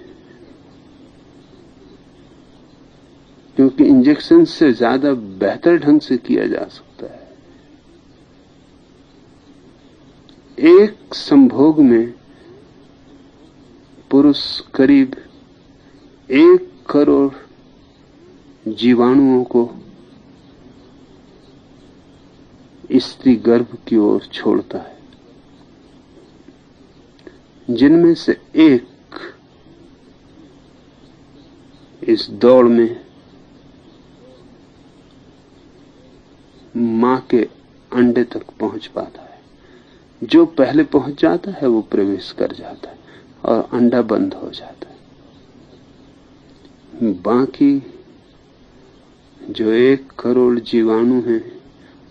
क्योंकि इंजेक्शन से ज्यादा बेहतर ढंग से किया जा सकता है। एक संभोग में पुरुष करीब 1 करोड़ जीवाणुओं को स्त्री गर्भ की ओर छोड़ता है, जिनमें से एक इस दौड़ में मां के अंडे तक पहुंच पाता है। जो पहले पहुंच जाता है वो प्रवेश कर जाता है और अंडा बंद हो जाता है। बाकी जो 1 करोड़ जीवाणु हैं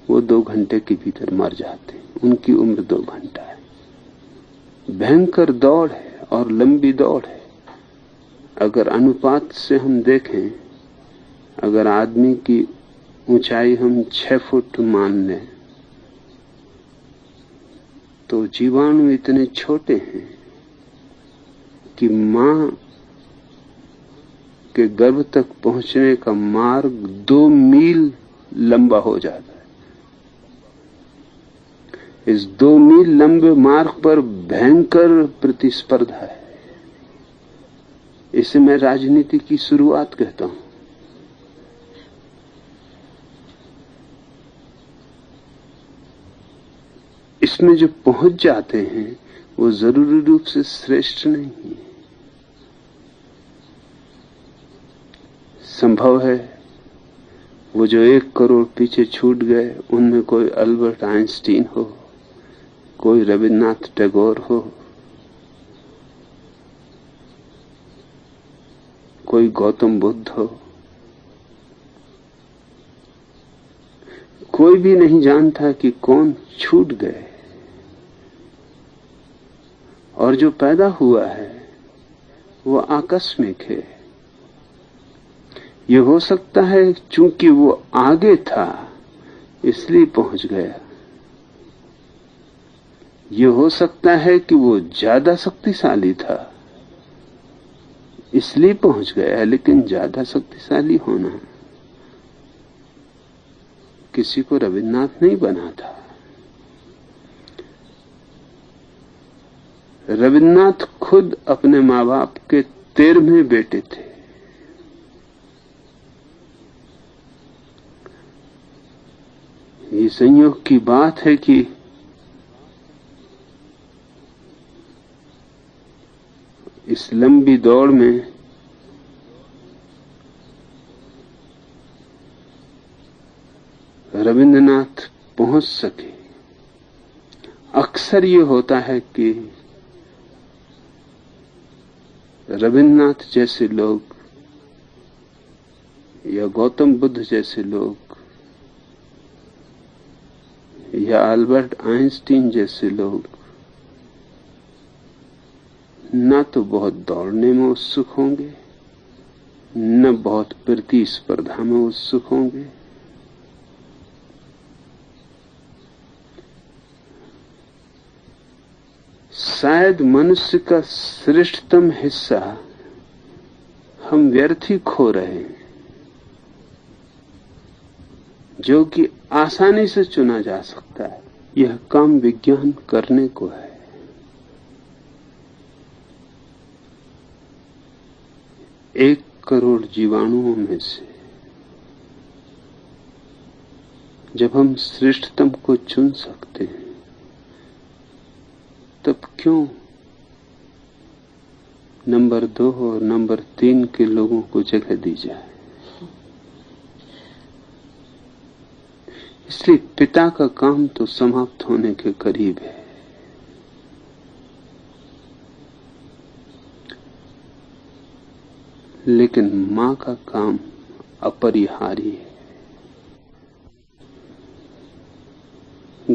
वो 2 घंटे के भीतर मर जाते हैं। उनकी उम्र 2 घंटा है। भयंकर दौड़ है और लंबी दौड़ है। अगर अनुपात से हम देखें, अगर आदमी की ऊंचाई हम 6 फुट मान लें, तो जीवाणु इतने छोटे हैं कि मां के गर्भ तक पहुंचने का मार्ग 2 मील लंबा हो जाता है। इस 2 मील लंबे मार्ग पर भयंकर प्रतिस्पर्धा है। इसे मैं राजनीति की शुरुआत कहता हूं। इसमें जो पहुंच जाते हैं वो जरूरी रूप से श्रेष्ठ नहीं है। संभव है वो जो 1 करोड़ पीछे छूट गए, उनमें कोई अल्बर्ट आइंस्टीन हो, कोई रविन्द्रनाथ टैगोर हो, कोई गौतम बुद्ध हो। कोई भी नहीं जानता कि कौन छूट गए, और जो पैदा हुआ है वो आकस्मिक है। ये हो सकता है चूंकि वो आगे था इसलिए पहुंच गया। ये हो सकता है कि वो ज्यादा शक्तिशाली था, इसलिए पहुंच गया, लेकिन ज्यादा शक्तिशाली होना किसी को रविन्द्रनाथ नहीं बना था। रविन्द्रनाथ खुद अपने माँ बाप के 13वें बेटे थे। ये संयोग की बात है कि इस लंबी दौड़ में रविन्द्रनाथ पहुंच सके। अक्सर ये होता है कि रविन्द्रनाथ जैसे लोग या गौतम बुद्ध जैसे लोग या अल्बर्ट आइंस्टीन जैसे लोग न तो बहुत दौड़ने में उत्सुक होंगे, न बहुत प्रतिस्पर्धा में उत्सुक होंगे। शायद मनुष्य का श्रेष्ठतम हिस्सा हम व्यर्थ ही खो रहे हैं, जो कि आसानी से चुना जा सकता है। यह काम विज्ञान करने को है। 1 करोड़ जीवाणुओं में से जब हम श्रेष्ठतम को चुन सकते हैं, तब क्यों नंबर 2 और नंबर 3 के लोगों को जगह दी जाए। इसलिए पिता का काम तो समाप्त होने के करीब है। लेकिन मां का काम अपरिहार्य है।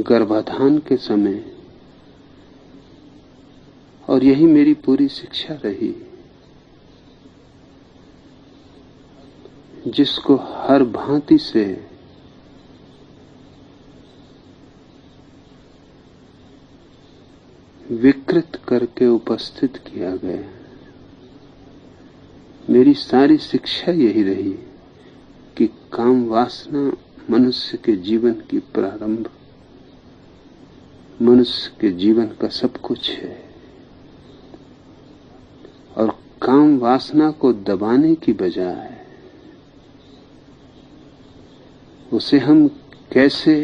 गर्भाधान के समय, और यही मेरी पूरी शिक्षा रही, जिसको हर भांति से विकृत करके उपस्थित किया गया। मेरी सारी शिक्षा यही रही कि काम वासना मनुष्य के जीवन की प्रारंभ, मनुष्य के जीवन का सब कुछ है। और काम वासना को दबाने की बजाय उसे हम कैसे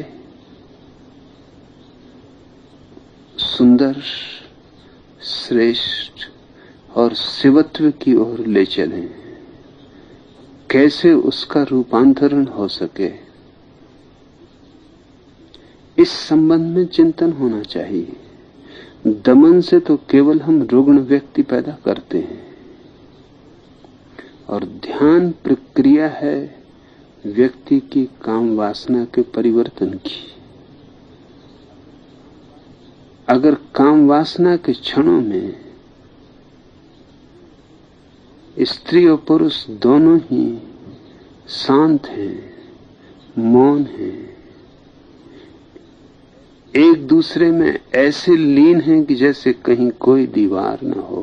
सुंदर, श्रेष्ठ और शिवत्व की ओर ले चलें, कैसे उसका रूपांतरण हो सके, इस संबंध में चिंतन होना चाहिए। दमन से तो केवल हम रुग्ण व्यक्ति पैदा करते हैं, और ध्यान प्रक्रिया है व्यक्ति की काम वासना के परिवर्तन की। अगर काम वासना के क्षणों में स्त्री और पुरुष दोनों ही शांत हैं, मौन हैं, एक दूसरे में ऐसे लीन हैं कि जैसे कहीं कोई दीवार न हो,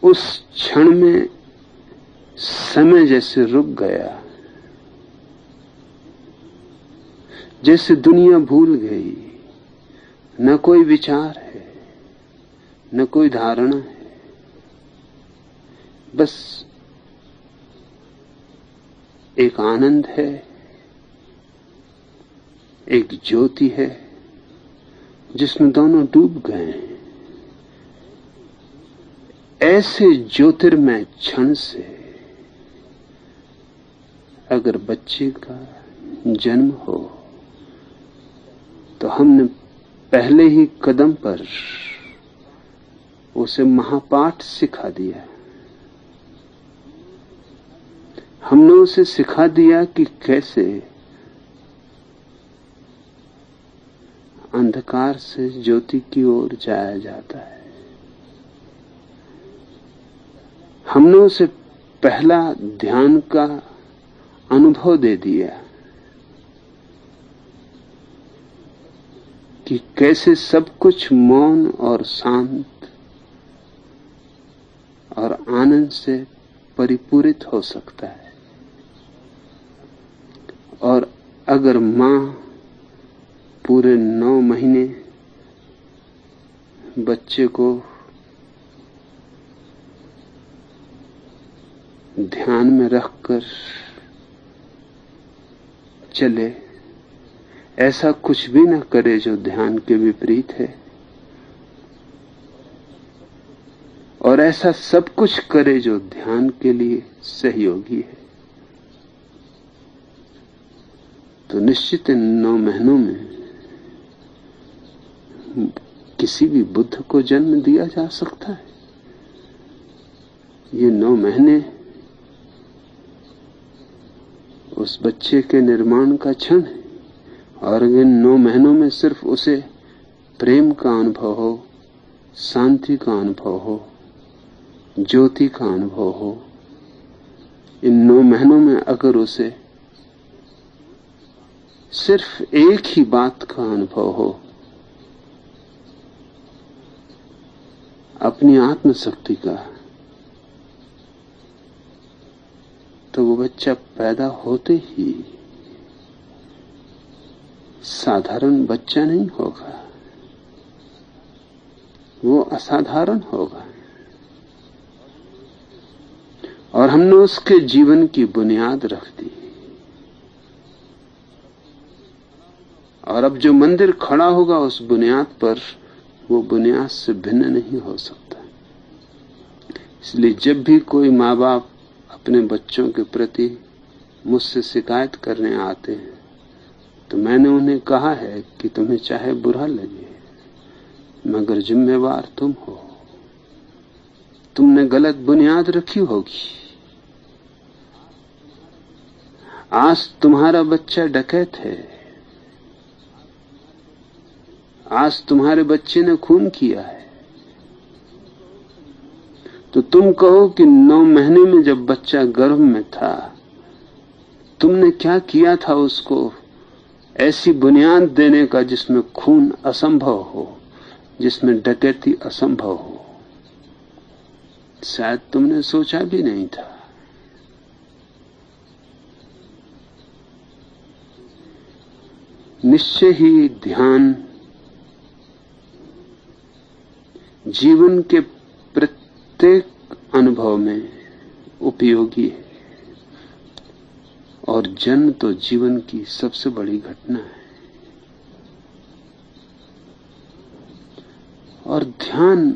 उस क्षण में समय जैसे रुक गया, जैसे दुनिया भूल गई। न कोई विचार है, न कोई धारणा है, बस एक आनंद है, एक ज्योति है जिसमें दोनों डूब गए हैं। ऐसे ज्योतिर्मय क्षण से अगर बच्चे का जन्म हो तो हमने पहले ही कदम पर उसे महापाठ सिखा दिया। हमने उसे सिखा दिया कि कैसे अंधकार से ज्योति की ओर जाया जाता है। हमने उसे पहला ध्यान का अनुभव दे दिया कि कैसे सब कुछ मौन और शांत और आनंद से परिपूरित हो सकता है। और अगर मां पूरे 9 महीने बच्चे को ध्यान में रखकर चले, ऐसा कुछ भी न करे जो ध्यान के विपरीत है, और ऐसा सब कुछ करे जो ध्यान के लिए सहयोगी है, तो निश्चित इन 9 महीनों में किसी भी बुद्ध को जन्म दिया जा सकता है। ये 9 महीने उस बच्चे के निर्माण का क्षण है, और इन 9 महीनों में सिर्फ उसे प्रेम का अनुभव हो, शांति का अनुभव हो, ज्योति का अनुभव हो, इन 9 महीनों में अगर उसे सिर्फ एक ही बात का अनुभव हो, अपनी आत्मशक्ति का, तो वो बच्चा पैदा होते ही साधारण बच्चा नहीं होगा, वो असाधारण होगा। और हमने उसके जीवन की बुनियाद रख दी, और अब जो मंदिर खड़ा होगा उस बुनियाद पर, वो बुनियाद से भिन्न नहीं हो सकता। इसलिए जब भी कोई माँ बाप अपने बच्चों के प्रति मुझसे शिकायत करने आते हैं, तो मैंने उन्हें कहा है कि तुम्हें चाहे बुरा लगे, मगर जिम्मेवार तुम हो। तुमने गलत बुनियाद रखी होगी। आज तुम्हारा बच्चा डकैत है, आज तुम्हारे बच्चे ने खून किया है, तो तुम कहो कि 9 महीने में जब बच्चा गर्भ में था, तुमने क्या किया था उसको ऐसी बुनियाद देने का जिसमें खून असंभव हो, जिसमें डकैती असंभव हो। शायद तुमने सोचा भी नहीं था। निश्चय ही ध्यान जीवन के प्रत्येक अनुभव में उपयोगी है, और जन्म तो जीवन की सबसे बड़ी घटना है। और ध्यान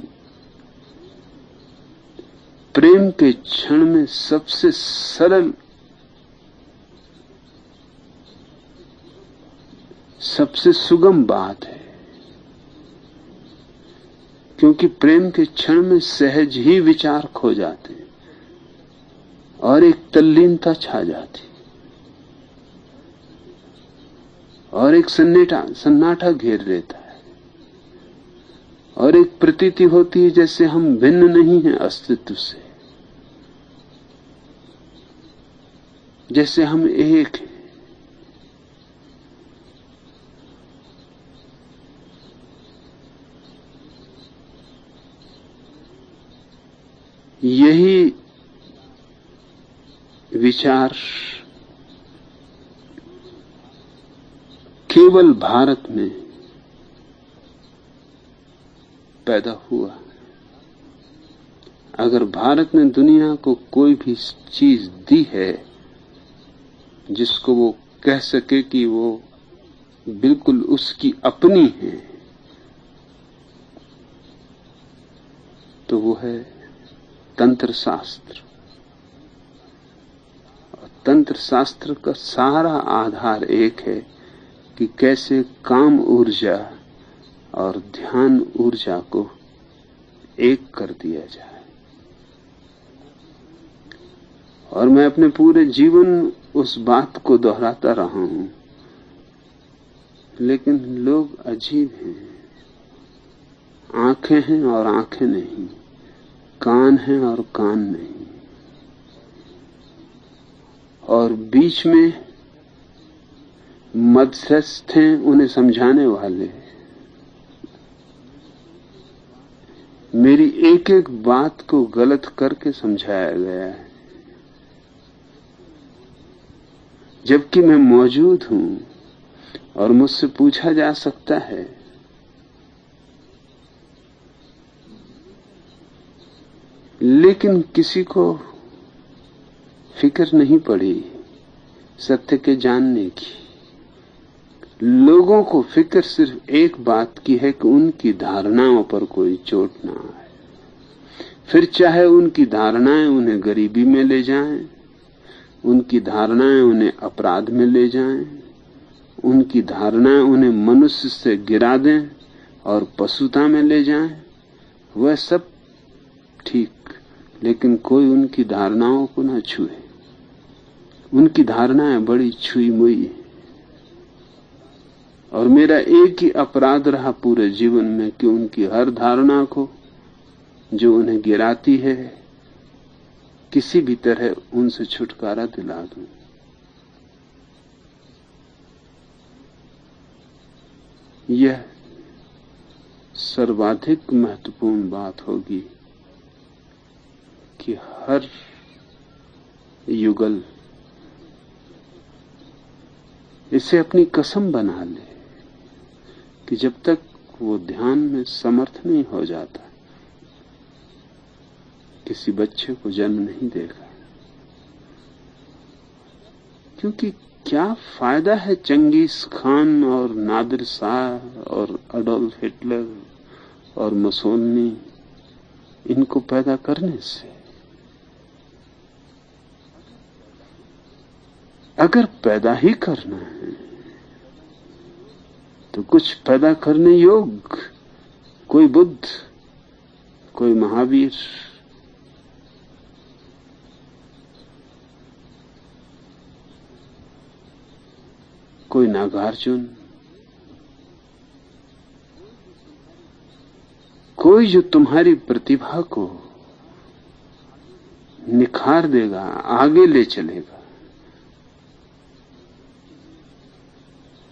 प्रेम के क्षण में सबसे सरल, सबसे सुगम बात है, क्योंकि प्रेम के क्षण में सहज ही विचार खो जाते हैं और एक तल्लीनता छा जाती, और एक सन्नाटा घेर लेता है, और एक प्रतीति होती है जैसे हम भिन्न नहीं हैं अस्तित्व से, जैसे हम एक हैं। यही विचार केवल भारत में पैदा हुआ। अगर भारत ने दुनिया को कोई भी चीज दी है जिसको वो कह सके कि वो बिल्कुल उसकी अपनी है, तो वो है तंत्र शास्त्र। और तंत्र शास्त्र का सारा आधार एक है कि कैसे काम ऊर्जा और ध्यान ऊर्जा को एक कर दिया जाए। और मैं अपने पूरे जीवन उस बात को दोहराता रहा हूं, लेकिन लोग अजीब हैं। आंखें हैं और आंखें नहीं, कान हैं और कान नहीं। और बीच में मध्यस्थ हैं उन्हें समझाने वाले। मेरी एक एक बात को गलत करके समझाया गया है, जबकि मैं मौजूद हूं और मुझसे पूछा जा सकता है लेकिन किसी को फिक्र नहीं पड़ी सत्य के जानने की। लोगों को फिक्र सिर्फ एक बात की है कि उनकी धारणाओं पर कोई चोट ना आए। फिर चाहे उनकी धारणाएं उन्हें गरीबी में ले जाएं, उनकी धारणाएं उन्हें अपराध में ले जाएं, उनकी धारणाएं उन्हें मनुष्य से गिरा दें और पशुता में ले जाएं, वह सब ठीक, लेकिन कोई उनकी धारणाओं को न छुए। उनकी धारणाएं बड़ी छुई मुई है। और मेरा एक ही अपराध रहा पूरे जीवन में कि उनकी हर धारणा को जो उन्हें गिराती है किसी भी तरह उनसे छुटकारा दिला दूं। यह सर्वाधिक महत्वपूर्ण बात होगी कि हर युगल इसे अपनी कसम बना ले कि जब तक वो ध्यान में समर्थ नहीं हो जाता किसी बच्चे को जन्म नहीं देगा। क्योंकि क्या फायदा है चंगेज खान और नादिर शाह और अडोल्फ हिटलर और मुसोलिनी इनको पैदा करने से? अगर पैदा ही करना है तो कुछ पैदा करने योग्य, कोई बुद्ध, कोई महावीर, कोई नागार्जुन, कोई जो तुम्हारी प्रतिभा को निखार देगा, आगे ले चलेगा।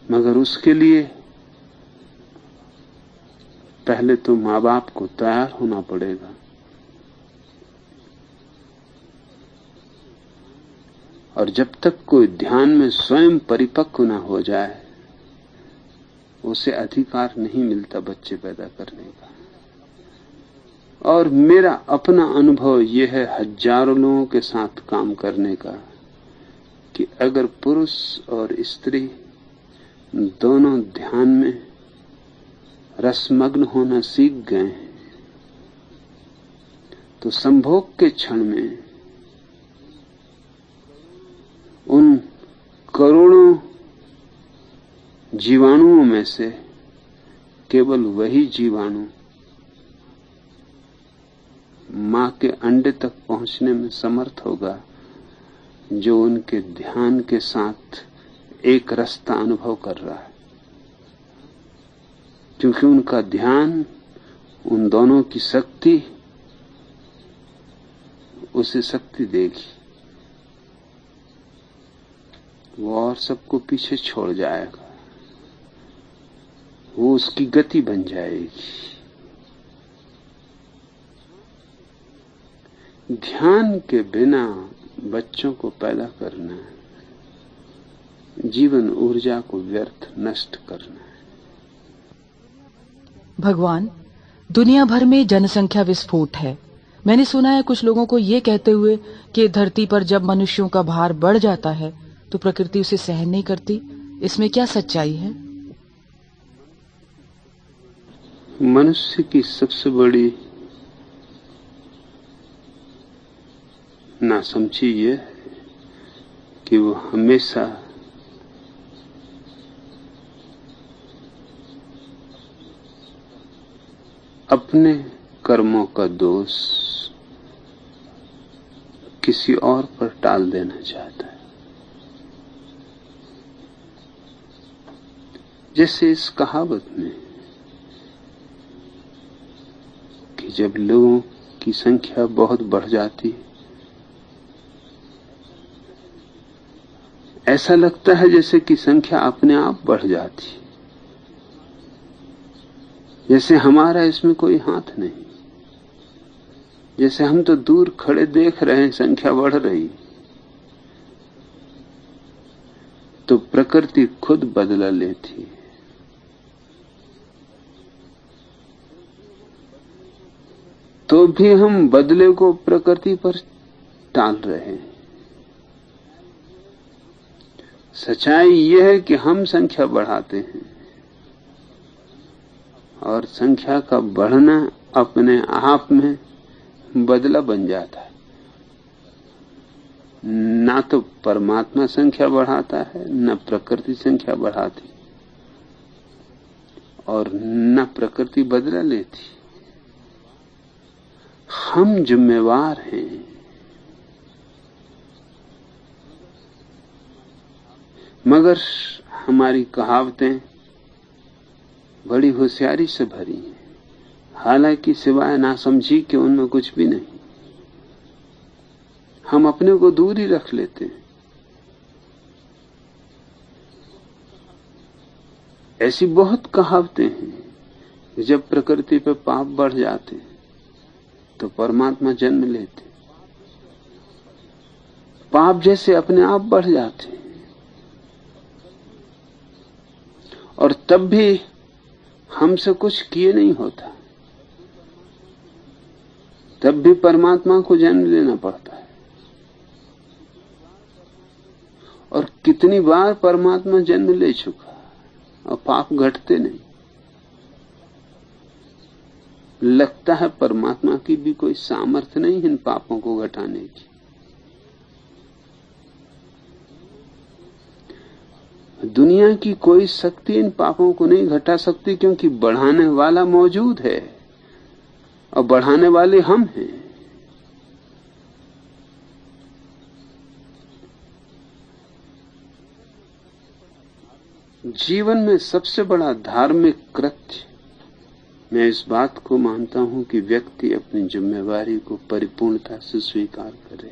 मगर उसके लिए पहले तो मां बाप को तैयार होना पड़ेगा। और जब तक कोई ध्यान में स्वयं परिपक्व न हो जाए उसे अधिकार नहीं मिलता बच्चे पैदा करने का। और मेरा अपना अनुभव यह है हजारों लोगों के साथ काम करने का कि अगर पुरुष और स्त्री दोनों ध्यान में रसमग्न होना सीख गए तो संभोग के क्षण में उन करोड़ों जीवाणुओं में से केवल वही जीवाणु मां के अंडे तक पहुंचने में समर्थ होगा जो उनके ध्यान के साथ एक रास्ता अनुभव कर रहा है। क्योंकि उनका ध्यान उन दोनों की शक्ति उसे शक्ति देगी। वो और सबको पीछे छोड़ जाएगा, वो उसकी गति बन जाएगी। ध्यान के बिना बच्चों को पैदा करना जीवन ऊर्जा को व्यर्थ नष्ट करना है। भगवान, दुनिया भर में जनसंख्या विस्फोट है। मैंने सुना है कुछ लोगों को ये कहते हुए कि धरती पर जब मनुष्यों का भार बढ़ जाता है तो प्रकृति उसे सहन नहीं करती। इसमें क्या सच्चाई है? मनुष्य की सबसे बड़ी नासमझी ये है कि वो हमेशा अपने कर्मों का दोष किसी और पर टाल देना चाहता है। जैसे इस कहावत में कि जब लोगों की संख्या बहुत बढ़ जाती ऐसा लगता है जैसे कि संख्या अपने आप बढ़ जाती, जैसे हमारा इसमें कोई हाथ नहीं, जैसे हम तो दूर खड़े देख रहे हैं संख्या बढ़ रही। तो प्रकृति खुद बदला लेती है। तो भी हम बदले को प्रकृति पर टाल रहे हैं। सच्चाई यह है कि हम संख्या बढ़ाते हैं और संख्या का बढ़ना अपने आप में बदला बन जाता है। ना तो परमात्मा संख्या बढ़ाता है, न प्रकृति संख्या बढ़ाती, और न प्रकृति बदला लेती। हम जिम्मेवार हैं। मगर हमारी कहावतें बड़ी होशियारी से भरी हैं, हालांकि सिवाय नासमझी के उनमें कुछ भी नहीं। हम अपने को दूर ही रख लेते हैं। ऐसी बहुत कहावतें हैं कि जब प्रकृति पे पाप बढ़ जाते हैं तो परमात्मा जन्म लेते, पाप जैसे अपने आप बढ़ जाते हैं, और तब भी हमसे कुछ किए नहीं होता, तब भी परमात्मा को जन्म लेना पड़ता है। और कितनी बार परमात्मा जन्म ले चुका और पाप घटते नहीं। लगता है परमात्मा की भी कोई सामर्थ्य नहीं इन पापों को घटाने की। दुनिया की कोई शक्ति इन पापों को नहीं घटा सकती, क्योंकि बढ़ाने वाला मौजूद है और बढ़ाने वाले हम हैं। जीवन में सबसे बड़ा धार्मिक कृत्य मैं इस बात को मानता हूं कि व्यक्ति अपनी जिम्मेवारी को परिपूर्णता से स्वीकार करे,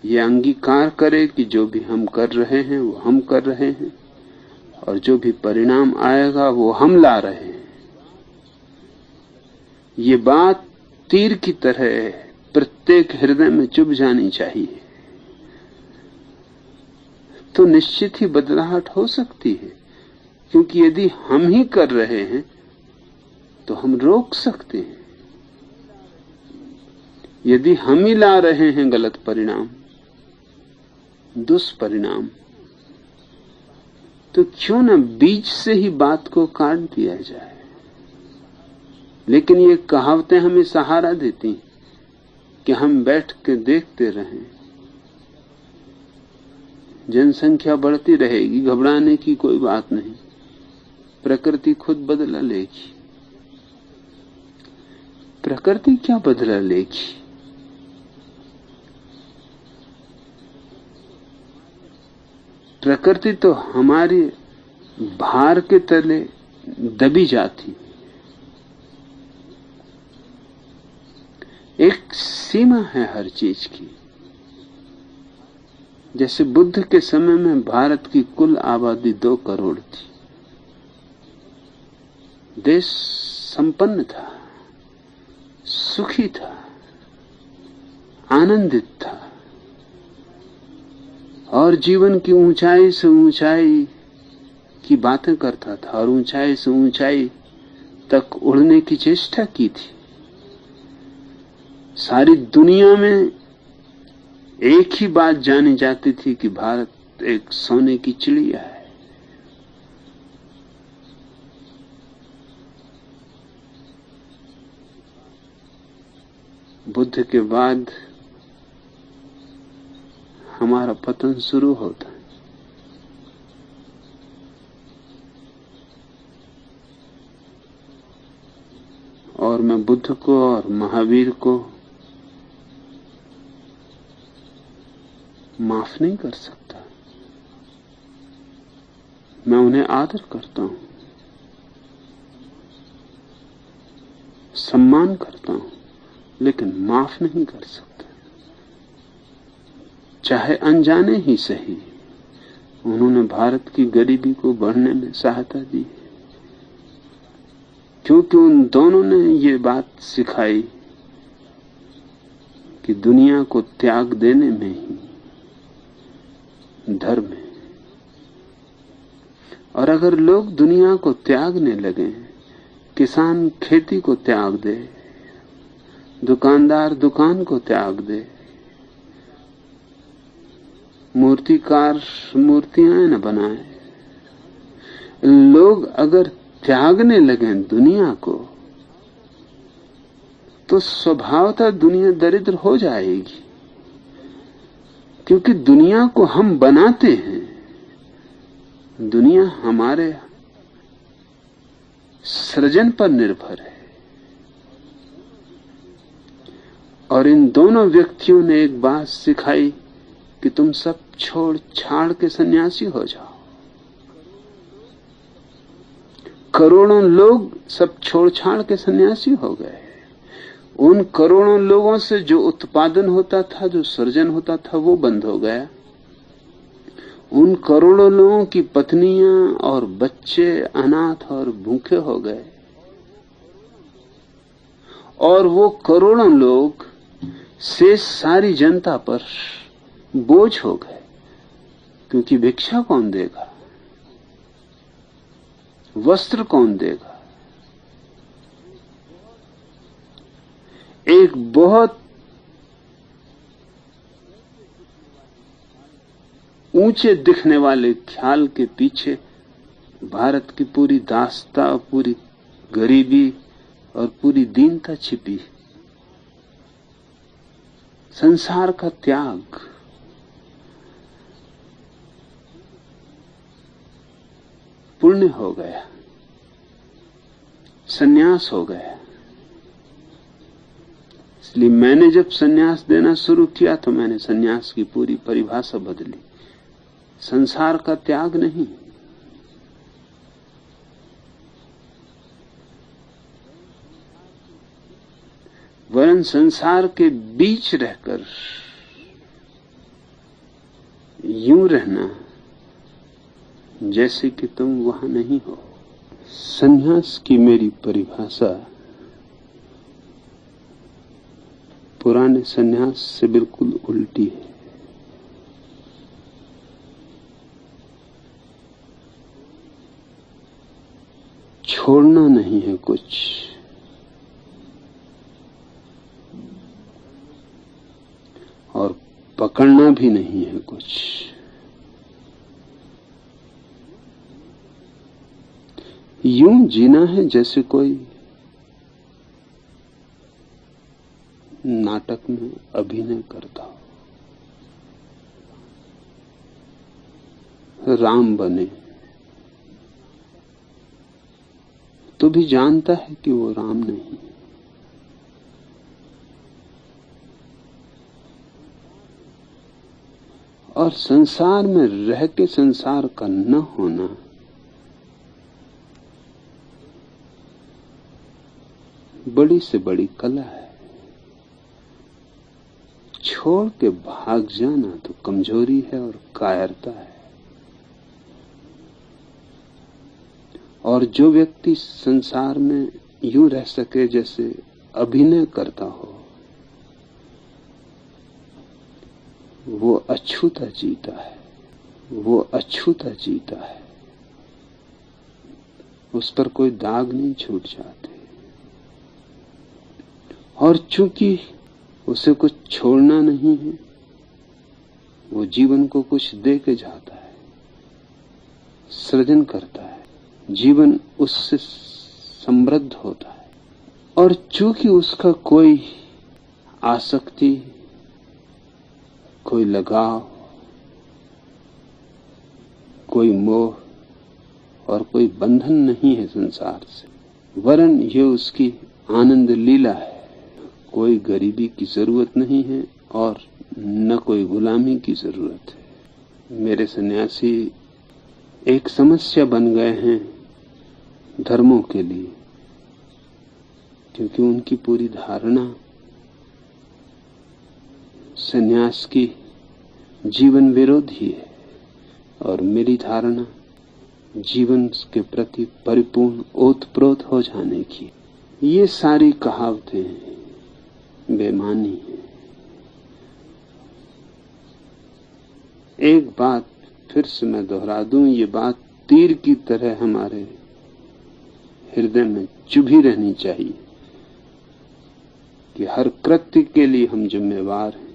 यह अंगीकार करे कि जो भी हम कर रहे हैं वो हम कर रहे हैं, और जो भी परिणाम आएगा वो हम ला रहे हैं। ये बात तीर की तरह प्रत्येक हृदय में चुभ जानी चाहिए, तो निश्चित ही बदलाहट हो सकती है। क्योंकि यदि हम ही कर रहे हैं तो हम रोक सकते हैं। यदि हम ही ला रहे हैं गलत परिणाम, दुष्परिणाम, तो क्यों न बीच से ही बात को काट दिया जाए। लेकिन ये कहावतें हमें सहारा देती कि हम बैठ के देखते रहें, जनसंख्या बढ़ती रहेगी, घबराने की कोई बात नहीं, प्रकृति खुद बदला लेगी। प्रकृति क्या बदला लेगी? प्रकृति तो हमारे भार के तले दबी जाती। एक सीमा है हर चीज की। जैसे बुद्ध के समय में भारत की कुल आबादी 2 करोड़ थी। देश संपन्न था, सुखी था, आनंदित था, और जीवन की ऊंचाई से ऊंचाई की बातें करता था, और ऊंचाई से ऊंचाई तक उड़ने की चेष्टा की थी। सारी दुनिया में एक ही बात जानी जाती थी कि भारत एक सोने की चिड़िया है। बुद्ध के बाद हमारा पतन शुरू होता है। और मैं बुद्ध को और महावीर को माफ नहीं कर सकता। मैं उन्हें आदर करता हूं, सम्मान करता हूं, लेकिन माफ नहीं कर सकता। चाहे अनजाने ही सही, उन्होंने भारत की गरीबी को बढ़ने में सहायता दी, क्योंकि उन दोनों ने ये बात सिखाई कि दुनिया को त्याग देने में ही धर्म है। और अगर लोग दुनिया को त्यागने लगे, किसान खेती को त्याग दे, दुकानदार दुकान को त्याग दे, मूर्तिकार मूर्तियां न बनाए, लोग अगर त्यागने लगे दुनिया को, तो स्वभावतः दुनिया दरिद्र हो जाएगी, क्योंकि दुनिया को हम बनाते हैं। दुनिया हमारे सृजन पर निर्भर है। और इन दोनों व्यक्तियों ने एक बात सिखाई कि तुम सब छोड़ छाड़ के सन्यासी हो जाओ। करोड़ों लोग सब छोड़ छाड़ के सन्यासी हो गए। उन करोड़ों लोगों से जो उत्पादन होता था, जो सृजन होता था, वो बंद हो गया। उन करोड़ों लोगों की पत्नियां और बच्चे अनाथ और भूखे हो गए। और वो करोड़ों लोग शेष सारी जनता पर बोझ हो गए, क्योंकि भिक्षा कौन देगा, वस्त्र कौन देगा। एक बहुत ऊंचे दिखने वाले ख्याल के पीछे भारत की पूरी दास्ता, पूरी गरीबी और पूरी दीनता छिपी। संसार का त्याग, पुण्य हो गया, सन्यास हो गया। इसलिए मैंने जब सन्यास देना शुरू किया तो मैंने सन्यास की पूरी परिभाषा बदली। संसार का त्याग नहीं, वरन संसार के बीच रहकर यूं रहना जैसे कि तुम वहां नहीं हो। संन्यास की मेरी परिभाषा पुराने संन्यास से बिल्कुल उल्टी है। छोड़ना नहीं है कुछ, और पकड़ना भी नहीं है कुछ। यूं जीना है जैसे कोई नाटक में अभिनय करता हो। राम बने तो भी जानता है कि वो राम नहीं। और संसार में रह के संसार का न होना बड़ी से बड़ी कला है। छोड़ के भाग जाना तो कमजोरी है और कायरता है। और जो व्यक्ति संसार में यूं रह सके जैसे अभिनय करता हो, वो अछूता जीता है, वो अछूता जीता है। उस पर कोई दाग नहीं छूट जाते। और चूंकि उसे कुछ छोड़ना नहीं है, वो जीवन को कुछ दे के जाता है, सृजन करता है, जीवन उससे समृद्ध होता है। और चूंकि उसका कोई आसक्ति, कोई लगाव, कोई मोह और कोई बंधन नहीं है संसार से, वरन ये उसकी आनंद लीला है। कोई गरीबी की जरूरत नहीं है और न कोई गुलामी की जरूरत है। मेरे सन्यासी एक समस्या बन गए हैं धर्मों के लिए, क्योंकि उनकी पूरी धारणा सन्यास की जीवन विरोधी है और मेरी धारणा जीवन के प्रति परिपूर्ण ओतप्रोत हो जाने की। ये सारी कहावतें बेमानी है। एक बात फिर से मैं दोहरा दूं, ये बात तीर की तरह हमारे हृदय में चुभी रहनी चाहिए कि हर कृत्य के लिए हम जिम्मेवार हैं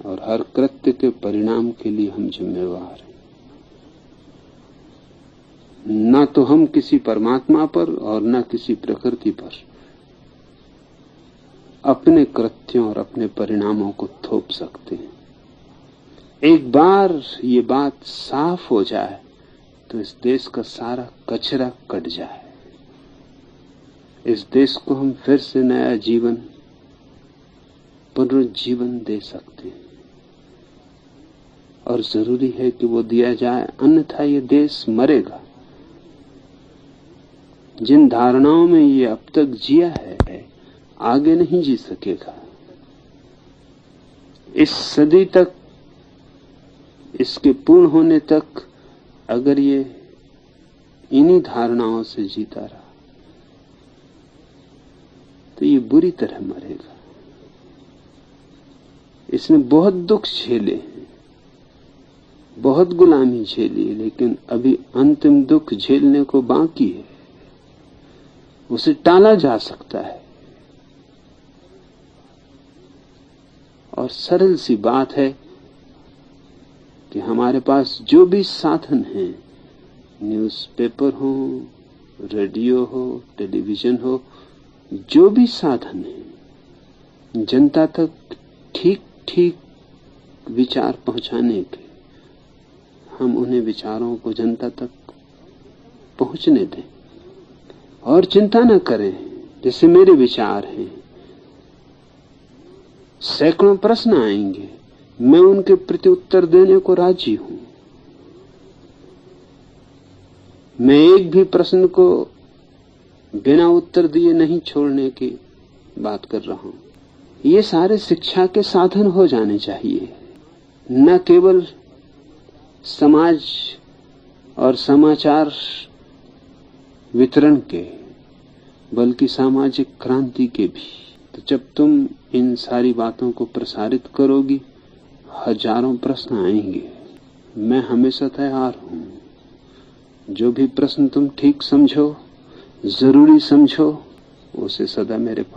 और हर कृत्य के परिणाम के लिए हम जिम्मेवार हैं। ना तो हम किसी परमात्मा पर और ना किसी प्रकृति पर अपने कृत्यों और अपने परिणामों को थोप सकते हैं। एक बार ये बात साफ हो जाए तो इस देश का सारा कचरा कट जाए। इस देश को हम फिर से नया जीवन, पुनरुज्जीवन दे सकते हैं और जरूरी है कि वो दिया जाए, अन्यथा ये देश मरेगा। जिन धारणाओं में ये अब तक जिया है आगे नहीं जी सकेगा। इस सदी तक, इसके पूर्ण होने तक अगर ये इन्हीं धारणाओं से जीता रहा तो ये बुरी तरह मरेगा। इसने बहुत दुख झेले, बहुत गुलामी झेली, लेकिन अभी अंतिम दुख झेलने को बाकी है। उसे टाला जा सकता है। और सरल सी बात है कि हमारे पास जो भी साधन हैं, न्यूज़पेपर हो, रेडियो हो, टेलीविजन हो, जो भी साधन है जनता तक ठीक ठीक विचार पहुंचाने के, हम उन्हें विचारों को जनता तक पहुंचने दें और चिंता न करें। जैसे मेरे विचार हैं, सैकड़ों प्रश्न आएंगे, मैं उनके प्रति उत्तर देने को राजी हूं। मैं एक भी प्रश्न को बिना उत्तर दिए नहीं छोड़ने की बात कर रहा हूं। ये सारे शिक्षा के साधन हो जाने चाहिए, न केवल समाज और समाचार वितरण के, बल्कि सामाजिक क्रांति के भी। तो जब तुम इन सारी बातों को प्रसारित करोगी, हजारों प्रश्न आएंगे। मैं हमेशा तैयार हूं। जो भी प्रश्न तुम ठीक समझो, जरूरी समझो, उसे सदा मेरे पास